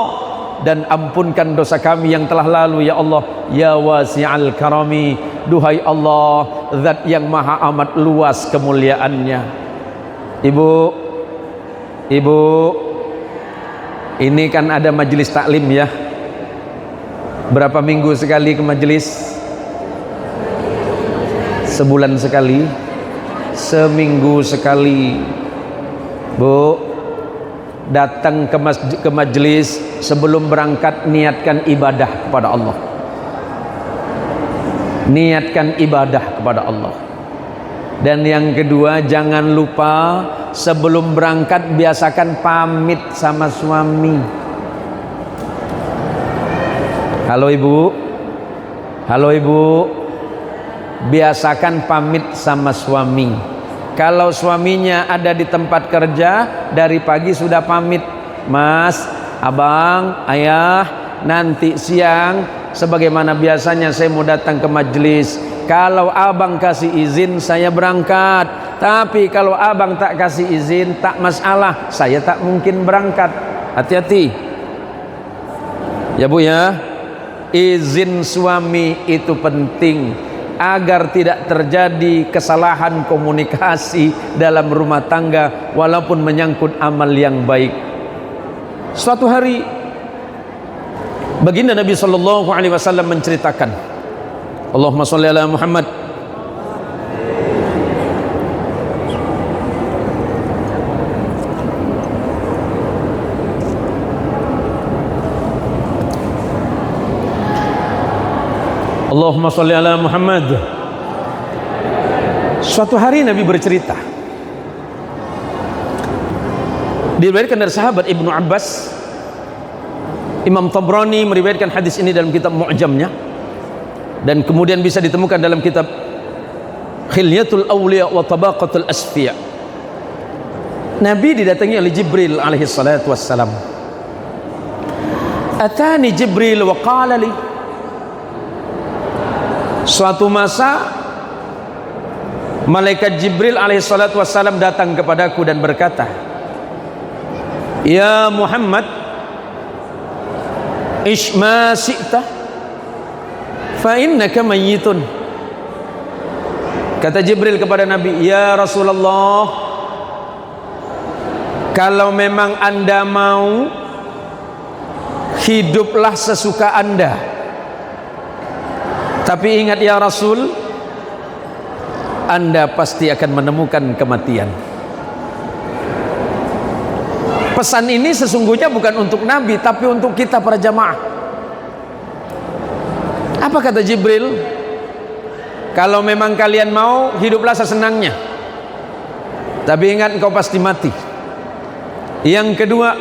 dan ampunkan dosa kami yang telah lalu ya Allah, ya wasi'al karami, duhai Allah zat yang maha amat luas kemuliaannya. Ibu, ini kan ada majelis taklim ya, berapa minggu sekali ke majelis? Sebulan sekali, seminggu sekali. Bu, datang ke majelis, sebelum berangkat niatkan ibadah kepada Allah. Niatkan ibadah kepada Allah. Dan yang kedua, jangan lupa sebelum berangkat biasakan pamit sama suami. Halo ibu, biasakan pamit sama suami. Kalau suaminya ada di tempat kerja, dari pagi sudah pamit, Mas, Abang, Ayah, nanti siang sebagaimana biasanya saya mau datang ke majelis. Kalau abang kasih izin saya berangkat, tapi kalau abang tak kasih izin tak masalah, saya tak mungkin berangkat. Hati-hati ya Bu ya. Izin suami itu penting agar tidak terjadi kesalahan komunikasi dalam rumah tangga walaupun menyangkut amal yang baik. Suatu hari baginda Nabi sallallahu alaihi wasallam menceritakan, Allahumma shalli ala Muhammad. Allahumma sholli ala Muhammad. Suatu hari Nabi bercerita, diriwayatkan dari sahabat Ibnu Abbas. Imam Tabrani meriwayatkan hadis ini dalam kitab Mu'jamnya, dan kemudian bisa ditemukan dalam kitab Khilyatul Awliya wa Tabaqatul Asfiya. Nabi didatangi oleh Jibril alaihi salatu wassalam. Atani Jibril wa qala li, Suatu masa malaikat Jibril alaihissalatu wassalam datang kepadaku dan berkata, "Ya Muhammad, ish ma syi'ta fa innaka mayyitun." Kata Jibril kepada Nabi, "Ya Rasulullah, kalau memang Anda mau, hiduplah sesuka Anda. Tapi ingat ya Rasul, Anda pasti akan menemukan kematian." Pesan ini sesungguhnya bukan untuk Nabi, tapi untuk kita para jamaah. Apa kata Jibril? Kalau memang kalian mau, hiduplah sesenangnya, tapi ingat engkau pasti mati. Yang kedua,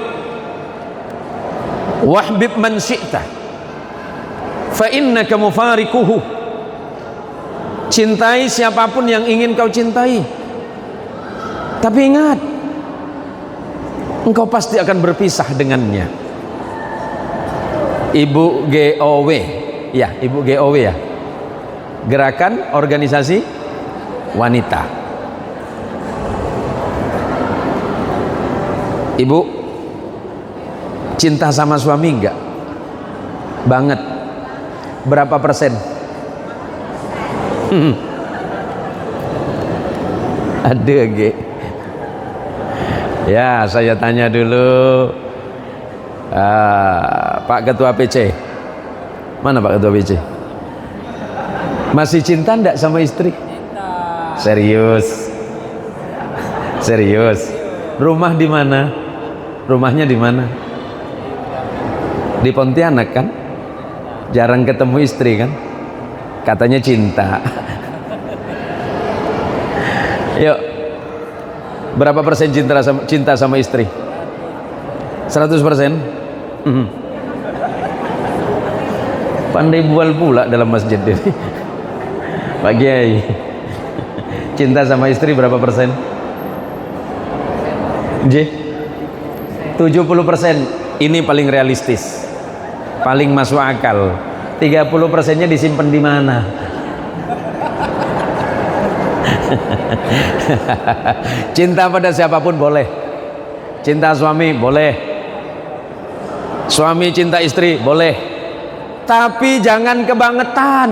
wahbib man syi'ta fa innaka mufarikuhu. Cintai siapapun yang ingin kau cintai, tapi ingat engkau pasti akan berpisah dengannya. Ibu GOW, ya, Ibu GOW ya, Gerakan Organisasi Wanita. Ibu cinta sama suami enggak? Banget. Berapa persen? Ada ge. Ya, saya tanya dulu, Pak Ketua PC. Mana Pak Ketua PC? Masih cinta enggak sama istri? Serius? Serius? Rumah di mana? Rumahnya di mana? Di Pontianak kan? Jarang ketemu istri kan? Katanya cinta. Yuk, berapa persen cinta sama istri? 100%? Pandai bual pula dalam masjid ini. Pak Kiai, cinta sama istri berapa persen? 70%. Ini paling realistis, paling masuk akal. 30%-nya disimpan di mana? Cinta pada siapapun boleh. Cinta suami boleh, suami cinta istri boleh, tapi jangan kebangetan,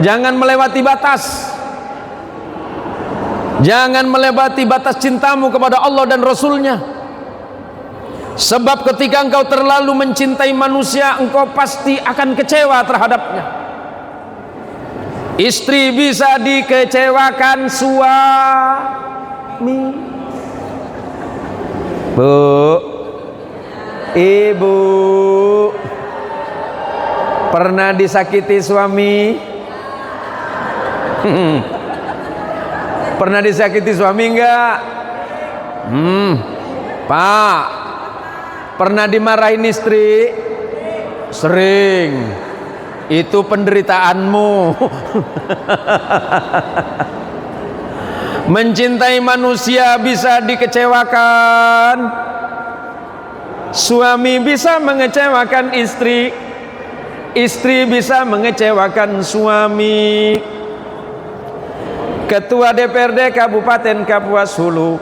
jangan melewati batas. Jangan melewati batas cintamu kepada Allah dan Rasulnya. Sebab ketika engkau terlalu mencintai manusia, engkau pasti akan kecewa terhadapnya. Istri bisa dikecewakan suami. Bu, ibu, pernah disakiti suami? Pernah disakiti suami enggak? Pak, pernah dimarahin istri? Sering. Itu penderitaanmu. Mencintai manusia bisa dikecewakan. Suami bisa mengecewakan istri, istri bisa mengecewakan suami. Ketua DPRD Kabupaten Kapuas Hulu,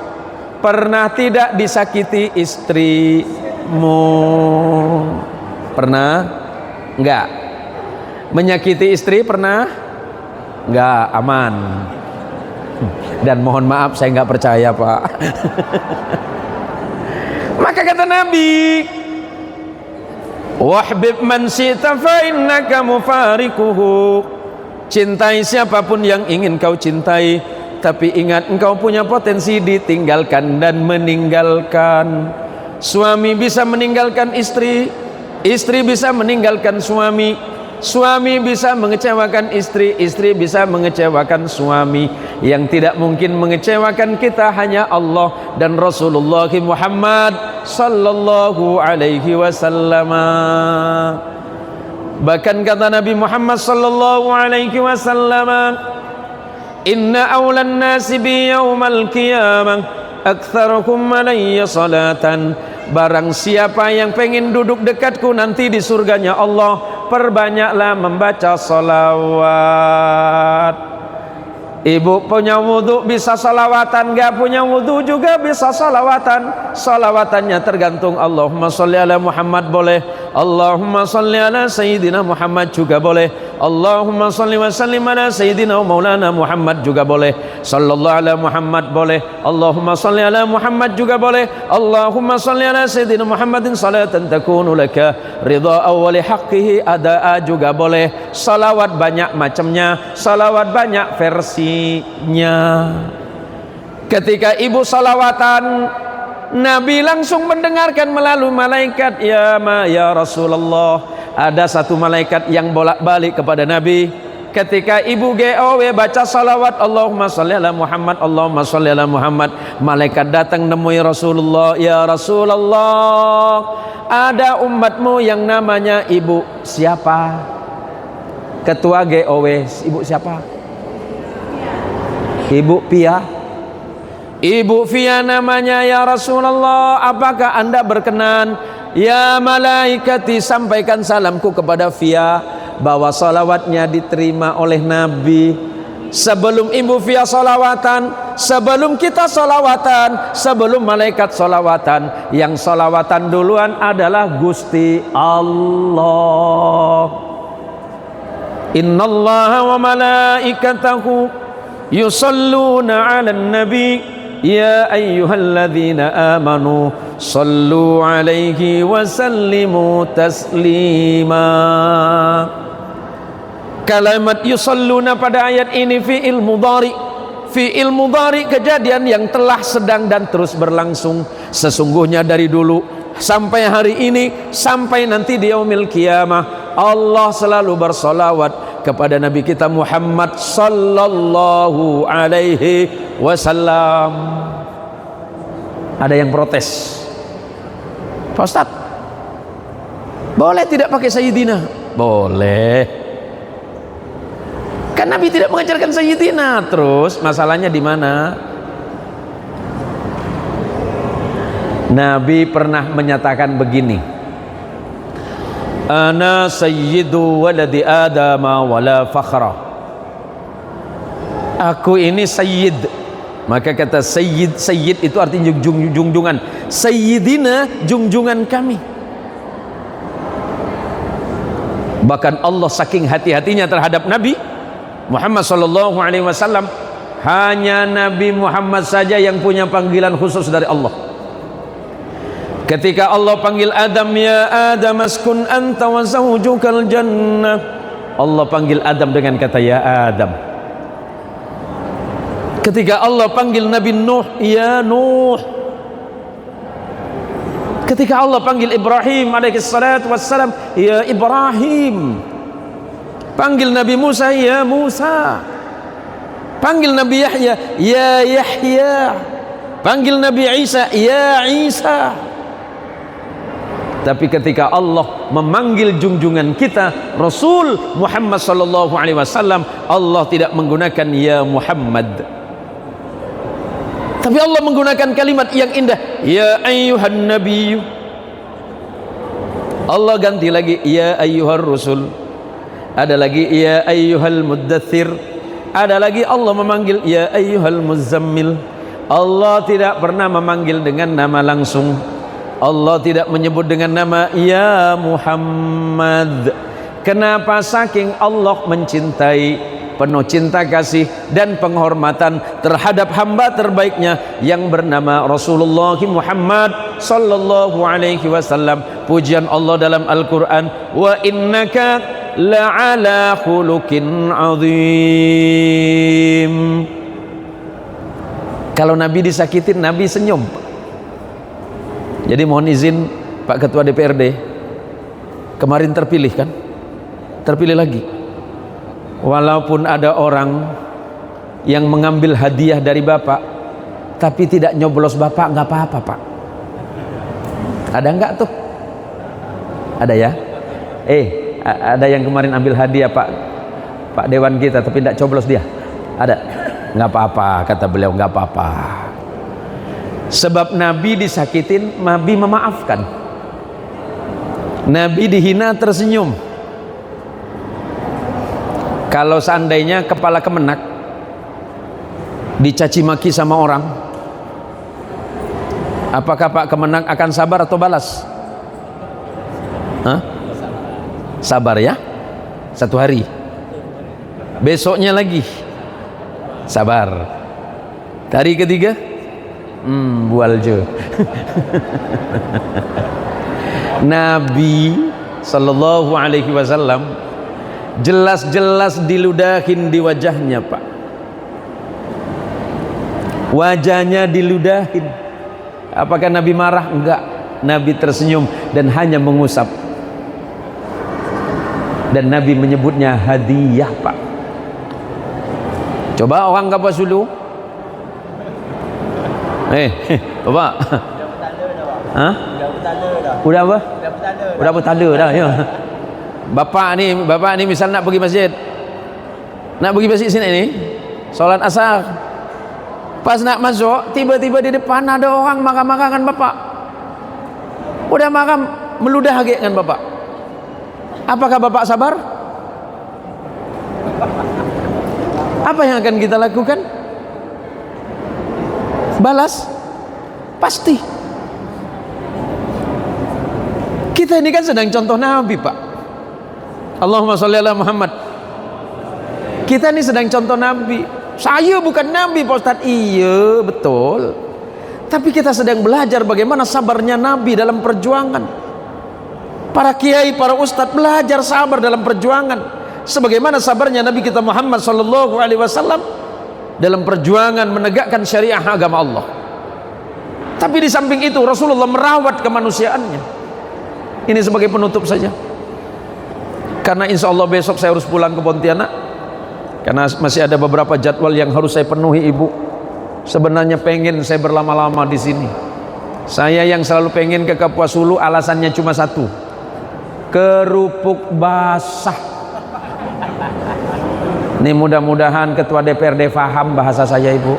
pernah tidak disakiti istrimu? Pernah? Enggak. Menyakiti istri pernah? Enggak, aman. Dan mohon maaf saya enggak percaya, Pak. Maka kata Nabi, wahbib man syi'ta fa innaka mufarikuhu. Cintai siapapun yang ingin kau cintai, tapi ingat engkau punya potensi ditinggalkan dan meninggalkan. Suami bisa meninggalkan istri, istri bisa meninggalkan suami, suami bisa mengecewakan istri, istri bisa mengecewakan suami. Yang tidak mungkin mengecewakan kita hanya Allah dan Rasulullah Muhammad sallallahu alaihi wasallam. Bahkan kata Nabi Muhammad sallallahu alaihi wasallam, inna awlan nasi bi yaumal qiyamah aktsarukum alayya salatan. Barang siapa yang pengen duduk dekatku nanti di surganya Allah, perbanyaklah membaca salawat. Ibu punya wudhu bisa salawatan, gak punya wudhu juga bisa salawatan. Salawatannya tergantung. Allahumma sholli ala Muhammad boleh, Allahumma sholli ala Sayyidina Muhammad juga boleh, Allahumma sholli wa sallim ala Sayyidina Maulana Muhammad juga boleh, sallallahu ala Muhammad boleh, Allahumma sholli ala Muhammad juga boleh, Allahumma sholli ala Sayyidina Muhammadin salatan takunu laka ridha awwali haqqihi adaa juga boleh. Salawat banyak macamnya, salawat banyak versinya. Ketika ibu salawatan, Nabi langsung mendengarkan melalui malaikat. Ya Rasulullah, ada satu malaikat yang bolak-balik kepada Nabi. Ketika ibu GOW baca salawat Allahumma sholli ala Muhammad, Allahumma sholli ala Muhammad, malaikat datang nemui Rasulullah. Ya Rasulullah, ada umatmu yang namanya ibu siapa? Ketua GOW, ibu siapa? Ibu Pia. Ibu Pia namanya. Ya Rasulullah, apakah anda berkenan? Ya malaikati, sampaikan salamku kepada Pia bahwa salawatnya diterima oleh Nabi. Sebelum ibu Pia salawatan, sebelum kita salawatan, sebelum malaikat salawatan, yang salawatan duluan adalah Gusti Allah. Innallaha wa malaikatahu yusalluna 'alan nabi ya ayyuhalladzina amanu sallu 'alaihi wa sallimu taslima. Kalimat yusalluna pada ayat ini fi'il mudhari. Fi'il mudhari, kejadian yang telah, sedang dan terus berlangsung. Sesungguhnya dari dulu sampai hari ini, sampai nanti di yaumil qiyamah, Allah selalu bersolawat kepada Nabi kita Muhammad sallallahu alaihi wasallam. Ada yang protes, Pak Ustaz, boleh tidak pakai Sayyidina? Boleh. Kan Nabi tidak mengajarkan Sayyidina. Terus masalahnya di mana? Nabi pernah menyatakan begini, ana sayyidu waladi adama wala fakhra. Aku ini sayyid. Maka kata sayyid, sayyid itu artinya junjungan. Sayyidina, junjungan kami. Bahkan Allah saking hati-hatinya terhadap Nabi Muhammad sallallahu alaihi wasallam, hanya Nabi Muhammad saja yang punya panggilan khusus dari Allah. Ketika Allah panggil Adam, ya Adam askun anta wa zawjukal jannah, Allah panggil Adam dengan kata ya Adam. Ketika Allah panggil Nabi Nuh, ya Nuh. Ketika Allah panggil Ibrahim alaihi salatu wassalam, ya Ibrahim. Panggil Nabi Musa, ya Musa. Panggil Nabi Yahya, ya Yahya. Panggil Nabi Isa, ya Isa. Tapi ketika Allah memanggil junjungan kita Rasul Muhammad sallallahu alaihi wasallam, Allah tidak menggunakan ya Muhammad, tapi Allah menggunakan kalimat yang indah, ya ayyuhan nabiy. Allah ganti lagi ya ayyuhar rusul. Ada lagi ya ayyuhal muddathir. Ada lagi Allah memanggil ya ayyuhal muzammil. Allah tidak pernah memanggil dengan nama langsung. Allah tidak menyebut dengan nama ya Muhammad. Kenapa? Saking Allah mencintai, penuh cinta kasih dan penghormatan terhadap hamba terbaiknya yang bernama Rasulullah Muhammad sallallahu alaihi wasallam. Pujian Allah dalam Al-Quran, wa innaka la'ala khuluqin azim. Kalau Nabi disakitin, Nabi senyum. Jadi mohon izin Pak Ketua DPRD, kemarin terpilih kan? Terpilih lagi. Walaupun ada orang yang mengambil hadiah dari Bapak tapi tidak nyoblos Bapak, nggak apa-apa Pak. Ada nggak tuh? Ada ya? Ada yang kemarin ambil hadiah Pak Dewan kita tapi tidak coblos dia. Ada? Nggak apa-apa, kata beliau, nggak apa-apa. Sebab Nabi disakitin, Nabi memaafkan. Nabi dihina tersenyum. Kalau seandainya kepala kemenak dicaci maki sama orang, apakah Pak Kemenak akan sabar atau balas? Hah? Sabar ya, 1 hari, besoknya lagi sabar, hari ketiga bualjo. Nabi sallallahu alaihi wasallam jelas-jelas diludahin di wajahnya, Pak. Wajahnya diludahin. Apakah Nabi marah? Enggak. Nabi tersenyum dan hanya mengusap. Dan Nabi menyebutnya hadiah, Pak. Coba orang kapas dulu. Bapak. Hah? Udah apa? Udah bertanda dah, ya. Bapak ni misal nak pergi masjid. Nak pergi masjid sini ni, solat asar. Pas nak masuk, tiba-tiba di depan ada orang marah-marah kan Bapak. Udah marah, meludah lagi kan Bapak. Apakah Bapak sabar? Apa yang akan kita lakukan? Balas? Pasti. Kita ini kan sedang contoh Nabi, Pak. Allahumma sholli ala Muhammad. Kita ini sedang contoh Nabi. Saya bukan Nabi, Pak Ustadz. Iya, betul. Tapi kita sedang belajar bagaimana sabarnya Nabi dalam perjuangan. Para kiai, para ustadz belajar sabar dalam perjuangan. Sebagaimana sabarnya Nabi kita Muhammad sallallahu alaihi wasallam dalam perjuangan menegakkan syariah agama Allah. Tapi di samping itu Rasulullah merawat kemanusiaannya. Ini sebagai penutup saja. Karena insya Allah besok saya harus pulang ke Pontianak. Karena masih ada beberapa jadwal yang harus saya penuhi, Ibu. Sebenarnya pengen saya berlama-lama di sini. Saya yang selalu pengen ke Kapuas Hulu alasannya cuma satu. Kerupuk basah. Ini mudah-mudahan Ketua DPRD faham bahasa saya, Ibu.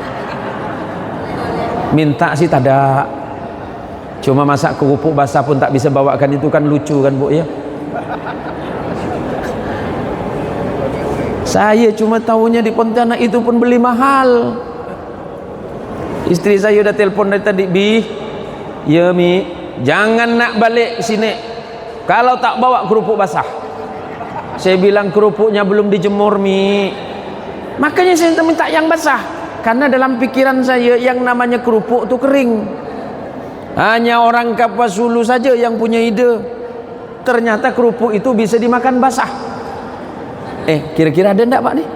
Minta sih tada. Cuma masak kerupuk basah pun tak bisa bawakan, itu kan lucu kan Bu ya. Saya cuma tahunya di Pontianak itu pun beli mahal. Istri saya udah telepon dari tadi, Bi, ya Mi, jangan nak balik sini kalau tak bawa kerupuk basah. Saya bilang kerupuknya belum dijemur, Mi. Makanya saya minta yang basah. Karena dalam pikiran saya yang namanya kerupuk itu kering. Hanya orang Kapuas Hulu saja yang punya ide. Ternyata kerupuk itu bisa dimakan basah. Kira-kira ada enggak Pak nih?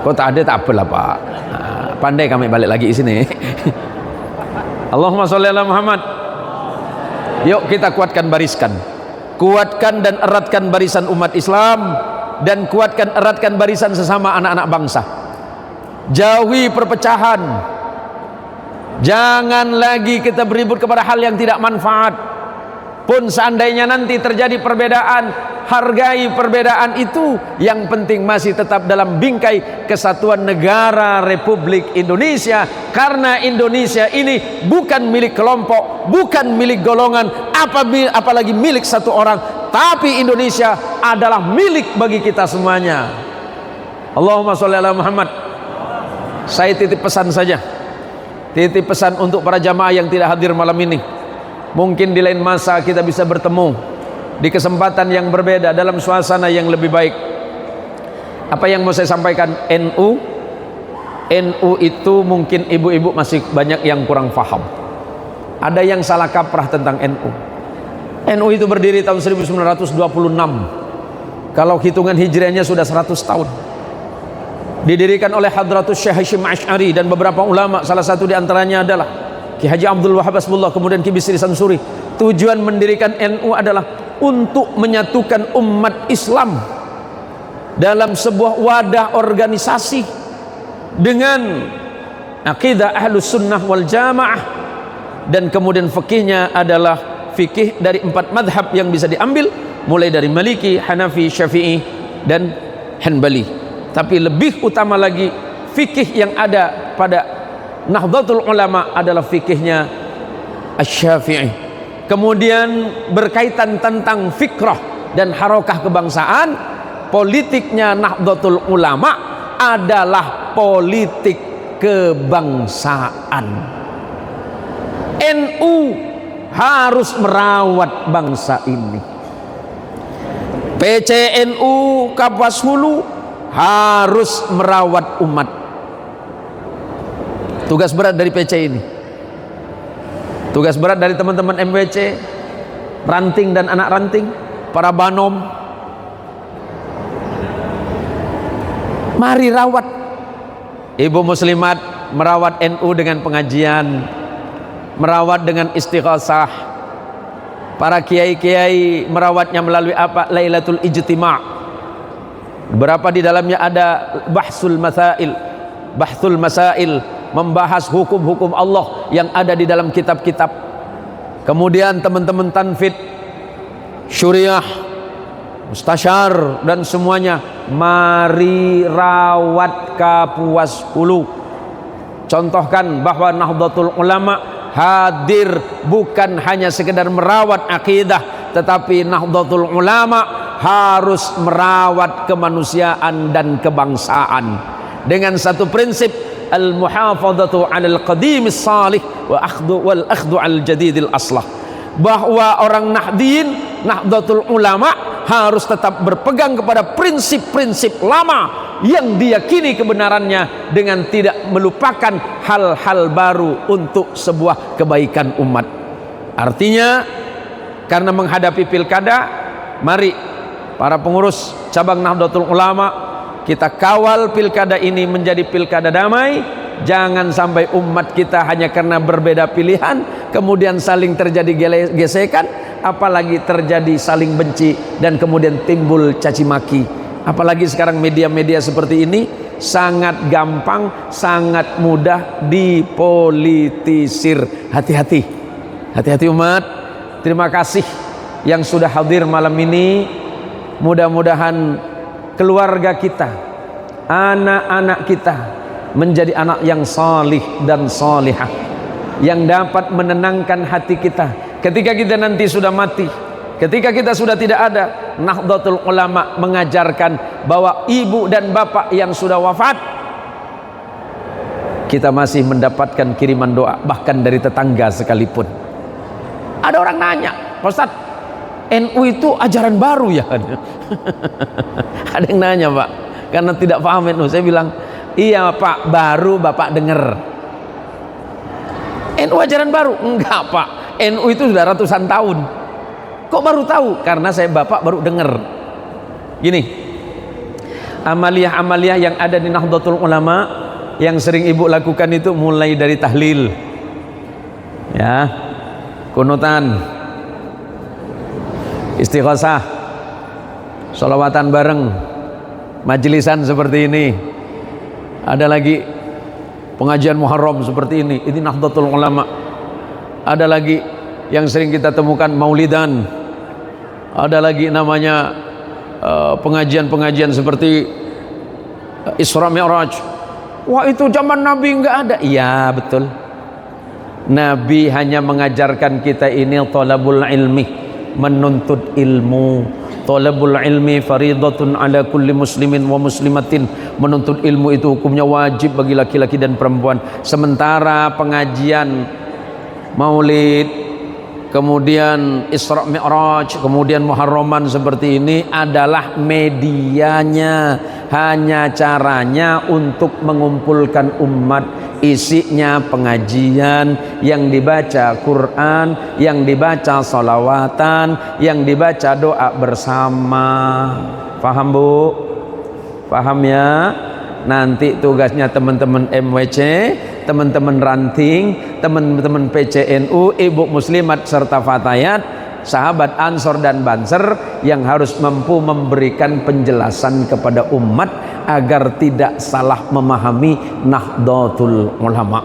Kok tak ada, tak apalah Pak. Pandai kami balik lagi di sini. Allahumma sholli ala Muhammad. Yuk kita kuatkan barisan. Kuatkan dan eratkan barisan umat Islam, dan kuatkan eratkan barisan sesama anak-anak bangsa. Jauhi perpecahan. Jangan lagi kita beribut kepada hal yang tidak manfaat. Pun seandainya nanti terjadi perbedaan, hargai perbedaan itu. Yang penting masih tetap dalam bingkai kesatuan negara Republik Indonesia. Karena Indonesia ini bukan milik kelompok, bukan milik golongan, apalagi milik satu orang. Tapi Indonesia adalah milik bagi kita semuanya. Allahumma sholli ala Muhammad. Saya titip pesan saja. Titip pesan untuk para jamaah yang tidak hadir malam ini. Mungkin di lain masa kita bisa bertemu di kesempatan yang berbeda dalam suasana yang lebih baik. Apa yang mau saya sampaikan? NU itu mungkin ibu-ibu masih banyak yang kurang paham. Ada yang salah kaprah tentang NU. NU itu berdiri tahun 1926. Kalau hitungan hijriahnya sudah 100 tahun. Didirikan oleh Hadratus Syekh Hasyim Asy'ari dan beberapa ulama, salah satu di antaranya adalah Ki Haji Abdul Wahab Hasbullah, kemudian Ki Bisri Sansuri. Tujuan mendirikan NU adalah untuk menyatukan umat Islam dalam sebuah wadah organisasi dengan akidah Ahlus Sunnah wal Jamaah, dan kemudian fikihnya adalah fikih dari 4 madhab yang bisa diambil, mulai dari Maliki, Hanafi, Syafi'i, dan Hanbali. Tapi lebih utama lagi fikih yang ada pada Nahdlatul Ulama adalah fikihnya Asy-Syafi'i. Kemudian berkaitan tentang fikrah dan harakah kebangsaan, politiknya Nahdlatul Ulama adalah politik kebangsaan. NU harus merawat bangsa ini. PCNU Kapuas Hulu harus merawat umat. Tugas berat dari PC ini, tugas berat dari teman-teman MWC, ranting dan anak ranting, para banom. Mari rawat. Ibu muslimat merawat NU dengan pengajian, merawat dengan istighosah. Para kiai-kiai merawatnya melalui apa? Lailatul Ijtima'. Berapa di dalamnya ada bahsul masail, membahas hukum-hukum Allah yang ada di dalam kitab-kitab. Kemudian teman-teman tanfid, syuriah, mustasyar dan semuanya, mari rawat Kapuas Hulu. Contohkan bahwa Nahdlatul Ulama hadir bukan hanya sekedar merawat akidah, tetapi Nahdlatul Ulama harus merawat kemanusiaan dan kebangsaan dengan satu prinsip, al-muhafadzatu 'alal qadimis salih wal akhdhu 'al jadidil aslah, bahwa orang Nahdlatul Ulama harus tetap berpegang kepada prinsip-prinsip lama yang diyakini kebenarannya dengan tidak melupakan hal-hal baru untuk sebuah kebaikan umat. Artinya, karena menghadapi pilkada, mari para pengurus cabang Nahdlatul Ulama kita kawal pilkada ini menjadi pilkada damai. Jangan sampai umat kita hanya karena berbeda pilihan kemudian saling terjadi gesekan, apalagi terjadi saling benci dan kemudian timbul caci maki. Apalagi sekarang media-media seperti ini sangat gampang, sangat mudah dipolitisir. Hati-hati, hati-hati umat. Terima kasih yang sudah hadir malam ini. Mudah-mudahan keluarga kita, anak-anak kita menjadi anak yang salih dan salihah, yang dapat menenangkan hati kita ketika kita nanti sudah mati. Ketika kita sudah tidak ada, Nahdlatul Ulama mengajarkan bahwa ibu dan bapak yang sudah wafat, kita masih mendapatkan kiriman doa bahkan dari tetangga sekalipun. Ada orang nanya, Pak Ustadz, NU itu ajaran baru ya? Ada yang nanya Pak, karena tidak paham NU. Saya bilang, iya Pak, baru Bapak dengar. NU ajaran baru? Enggak Pak, NU itu sudah ratusan tahun. Kok baru tahu? Karena Bapak baru dengar. Gini, amaliyah-amaliyah yang ada di Nahdlatul Ulama yang sering ibu lakukan itu mulai dari tahlil, ya, kunutan, istighosah, sholawatan bareng, majlisan seperti ini. Ada lagi pengajian Muharram seperti ini Nahdlatul Ulama. Ada lagi yang sering kita temukan maulidan. Ada lagi namanya pengajian-pengajian seperti Isra Mi'raj. Wah, itu zaman Nabi enggak ada. Iya betul, Nabi hanya mengajarkan kita ini thalabul ilmi, menuntut ilmu. Thalabul ilmi faridatun ala kulli muslimin wa muslimatin. Menuntut ilmu itu hukumnya wajib bagi laki-laki dan perempuan. Sementara pengajian maulid, kemudian Isra Mi'raj, kemudian Muharraman seperti ini adalah medianya, hanya caranya untuk mengumpulkan umat. Isinya pengajian, yang dibaca Quran, yang dibaca salawatan, yang dibaca doa bersama. Paham Bu? Paham ya? Nanti tugasnya teman-teman MWC, teman-teman ranting, teman-teman PCNU, ibu muslimat serta fatayat, sahabat Ansor dan Banser yang harus mampu memberikan penjelasan kepada umat agar tidak salah memahami Nahdlatul Ulama.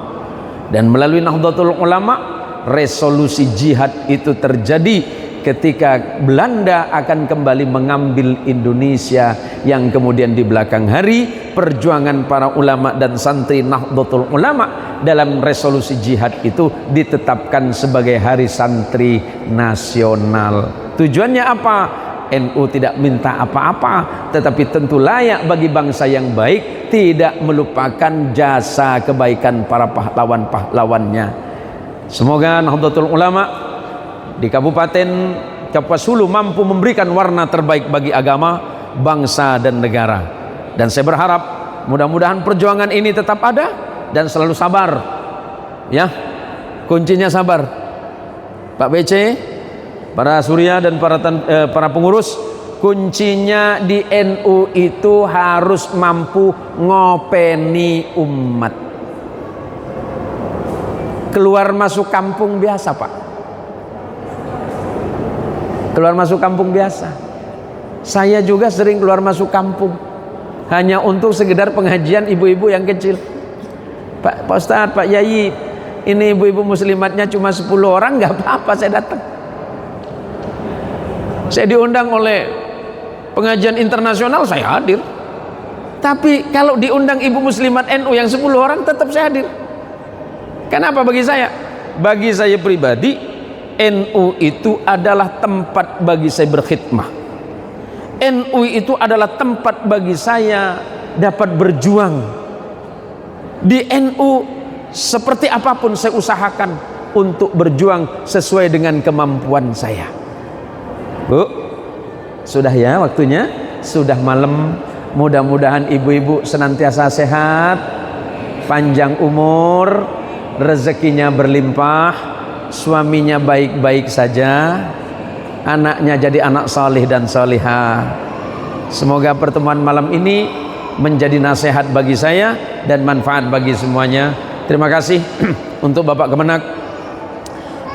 Dan melalui Nahdlatul Ulama, resolusi jihad itu terjadi ketika Belanda akan kembali mengambil Indonesia, yang kemudian di belakang hari perjuangan para ulama dan santri Nahdlatul Ulama dalam resolusi jihad itu ditetapkan sebagai hari santri nasional. Tujuannya apa? NU tidak minta apa-apa, tetapi tentu layak bagi bangsa yang baik tidak melupakan jasa kebaikan para pahlawan-pahlawannya. Semoga Nahdlatul Ulama di Kabupaten Kapuas Hulu mampu memberikan warna terbaik bagi agama, bangsa dan negara. Dan saya berharap mudah-mudahan perjuangan ini tetap ada dan selalu sabar. Ya, kuncinya sabar. Pak BC, para surya dan para pengurus, kuncinya di NU itu harus mampu ngopeni umat. Keluar masuk kampung biasa, Pak. Keluar masuk kampung biasa. Saya juga sering keluar masuk kampung hanya untuk sekedar pengajian ibu-ibu yang kecil. Pak Ustadz, Pak Yai, ini ibu-ibu muslimatnya cuma 10 orang, nggak apa-apa saya datang. Saya diundang oleh pengajian internasional, saya hadir. Tapi kalau diundang ibu muslimat NU yang 10 orang, tetap saya hadir. Kenapa bagi saya? Bagi saya pribadi, NU itu adalah tempat bagi saya berkhidmah. NU itu adalah tempat bagi saya dapat berjuang. Di NU seperti apapun saya usahakan untuk berjuang sesuai dengan kemampuan saya. Bu, sudah ya waktunya, sudah malam. Mudah-mudahan ibu-ibu senantiasa sehat, panjang umur, rezekinya berlimpah, suaminya baik-baik saja, anaknya jadi anak salih dan salihah. Semoga pertemuan malam ini menjadi nasihat bagi saya dan manfaat bagi semuanya. Terima kasih untuk Bapak Kemenak,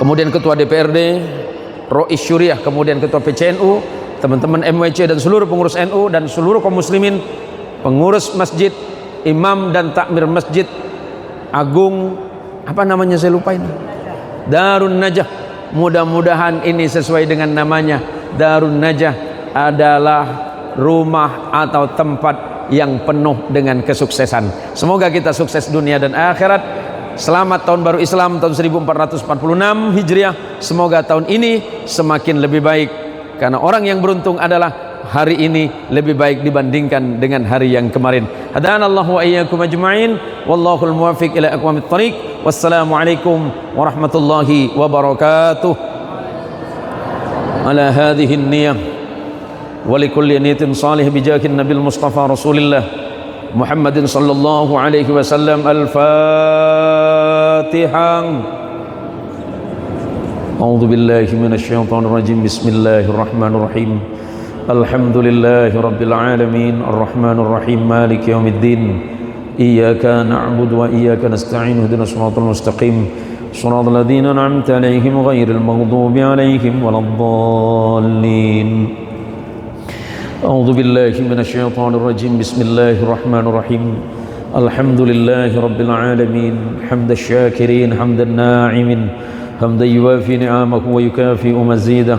kemudian Ketua DPRD, Rois Syuriah, kemudian Ketua PCNU, teman-teman MWC dan seluruh pengurus NU dan seluruh kaum muslimin, pengurus masjid, imam dan takmir masjid Agung, apa namanya saya lupa ini, Darun Najah. Mudah-mudahan ini sesuai dengan namanya. Darun Najah adalah rumah atau tempat yang penuh dengan kesuksesan. Semoga kita sukses dunia dan akhirat. Selamat tahun baru Islam tahun 1446 Hijriah. Semoga tahun ini semakin lebih baik, karena orang yang beruntung adalah hari ini lebih baik dibandingkan dengan hari yang kemarin. Hadanallahu wa iyyakum ajma'in, wallahul muwaffiq ila aqwamit thariq. Wassalamualaikum warahmatullahi wabarakatuh. Ala hadhihi an-niyyah wa likulli niyatin salih bijahin nabil mustafa rasulillah Muhammadin sallallahu alaihi wasallam. Al-Fatihah. A'udzu billahi minasyaitonir rajim. Bismillahirrahmanirrahim. Alhamdulillahi rabbil alamin, arrahmanir rahim, maliki yaumiddin. Iyyaka na'budu wa iyyaka nasta'in. Ihdinas shiratal mustaqim. Shiratal ladzina an'amta 'alaihim ghairil maghdubi 'alaihim waladdallin. A'udzu billahi minasyaitonir rajim. Bismillahirrahmanir rahim. Alhamdulillahi rabbil alamin, hamdash syakirin, hamdan na'imin, hamdan yuwafi ni'amahu wa yukafi'u mazidah.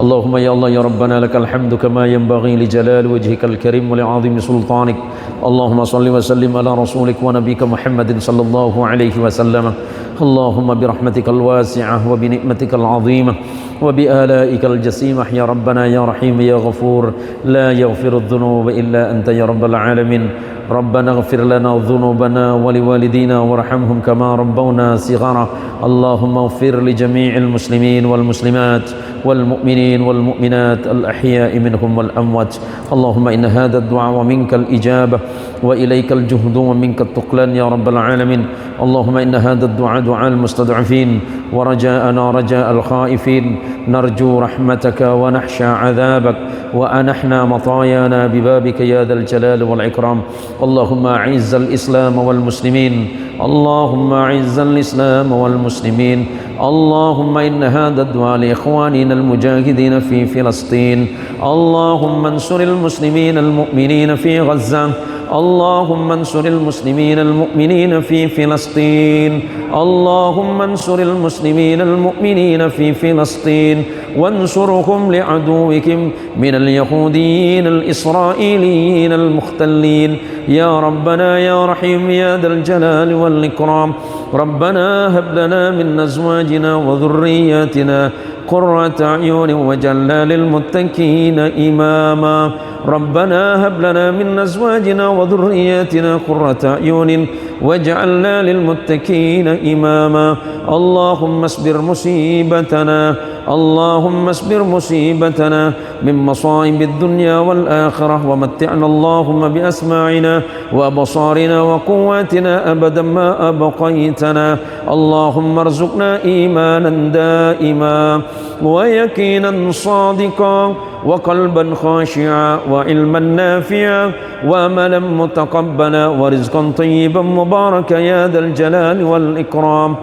Allahumma ya Allah ya Rabbana lakal hamdu kama yanbaghi li jalali wajhikal karim wa li 'azimi sultanik. Allahumma salli wa sallim ala rasulik wa nabiyyika Muhammadin sallallahu alaihi wasallam. Allahumma bi rahmatikal wasi'ah wa bi ni'matikal 'azimah wa bi alaikal jasimah ya Rabbana ya Rahim ya Ghafur. La yaghfirudz dzunuba illa anta ya rabbal alamin. ربنا اغفر لنا ذنوبنا ولوالدينا وارحمهم كما ربونا صغارا. اللهم اغفر لجميع المسلمين والمسلمات والمؤمنين والمؤمنات الأحياء منهم والأموات. اللهم إن هذا الدعاء ومنك الإجابة وإليك الجهد ومنك التقلان يا رب العالمين. اللهم إن هذا الدعاء دعاء المستضعفين ورجاءنا رجاء الخائفين. نرجو رحمتك ونخشى عذابك وأنحنا مطايانا ببابك يا ذا الجلال والإكرام. اللهم أعز الإسلام والمسلمين. اللهم أعز الإسلام والمسلمين. اللهم إن هذا الدعاء لإخواننا المجاهدين في فلسطين. اللهم انصر المسلمين المؤمنين في غزة. اللهم انصر المسلمين المؤمنين في فلسطين. اللهم انصر المسلمين المؤمنين في فلسطين. وانصرهم لعدوهم من اليهوديين الإسرائيليين المختلين يا ربنا يا رحيم يا ذا الجلال والإكرام ربنا هب لنا من أزواجنا وذرياتنا قرة أعين واجعلنا للمتقين إماما ربنا هب لنا من أزواجنا وذرياتنا قرة أعين واجعلنا للمتقين إماما اللهم اصبر مصيبتنا اللهم اصبر مصيبتنا من مصائب الدنيا والآخرة ومتعنا اللهم بأسماعنا وأبصارنا وقواتنا أبدا ما أبقيتنا اللهم ارزقنا إيمانا دائما ويقينا صادقا وقلبا خاشعا وعلما نافعا وعملا متقبلا ورزقا طيبا مباركا يا ذا الجلال والإكرام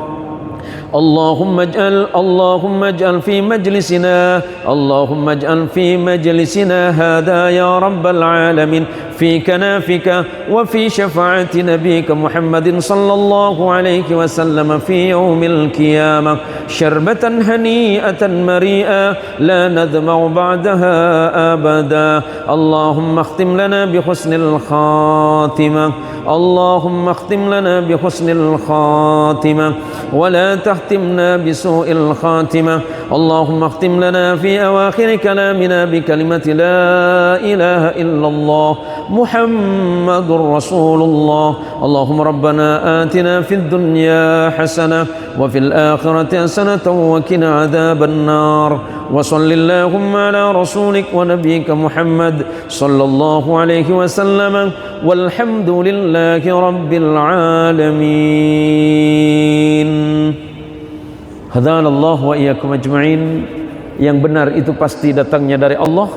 اللهم اجعل في مجلسنا هذا يا رب العالمين في كنافك وفي شفاعة نبيك محمد صلى الله عليه وسلم في يوم القيامة شربة هنيئة مريئة لا نذمع بعدها أبدا اللهم اختم لنا بحسن الخاتمة اللهم اختم لنا بحسن الخاتمة ولا تختمنا بسوء الخاتمة اللهم اختم لنا في أواخر كلامنا بكلمة لا إله إلا الله محمد رسول الله اللهم ربنا آتنا في الدنيا حسنة وفي الآخرة حسنة وقنا عذاب النار وصل اللهم على رسولك ونبيك محمد صلى الله عليه وسلم والحمد لله رب العالمين. Hadanallahu wa iyyakum ajma'in. Yang benar itu pasti datangnya dari Allah,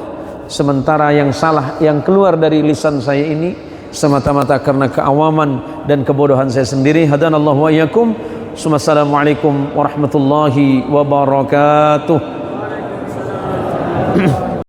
sementara yang salah yang keluar dari lisan saya ini semata-mata karena keawaman dan kebodohan saya sendiri. Hadanallahu wa iyyakum. Assalamualaikum warahmatullahi wabarakatuh.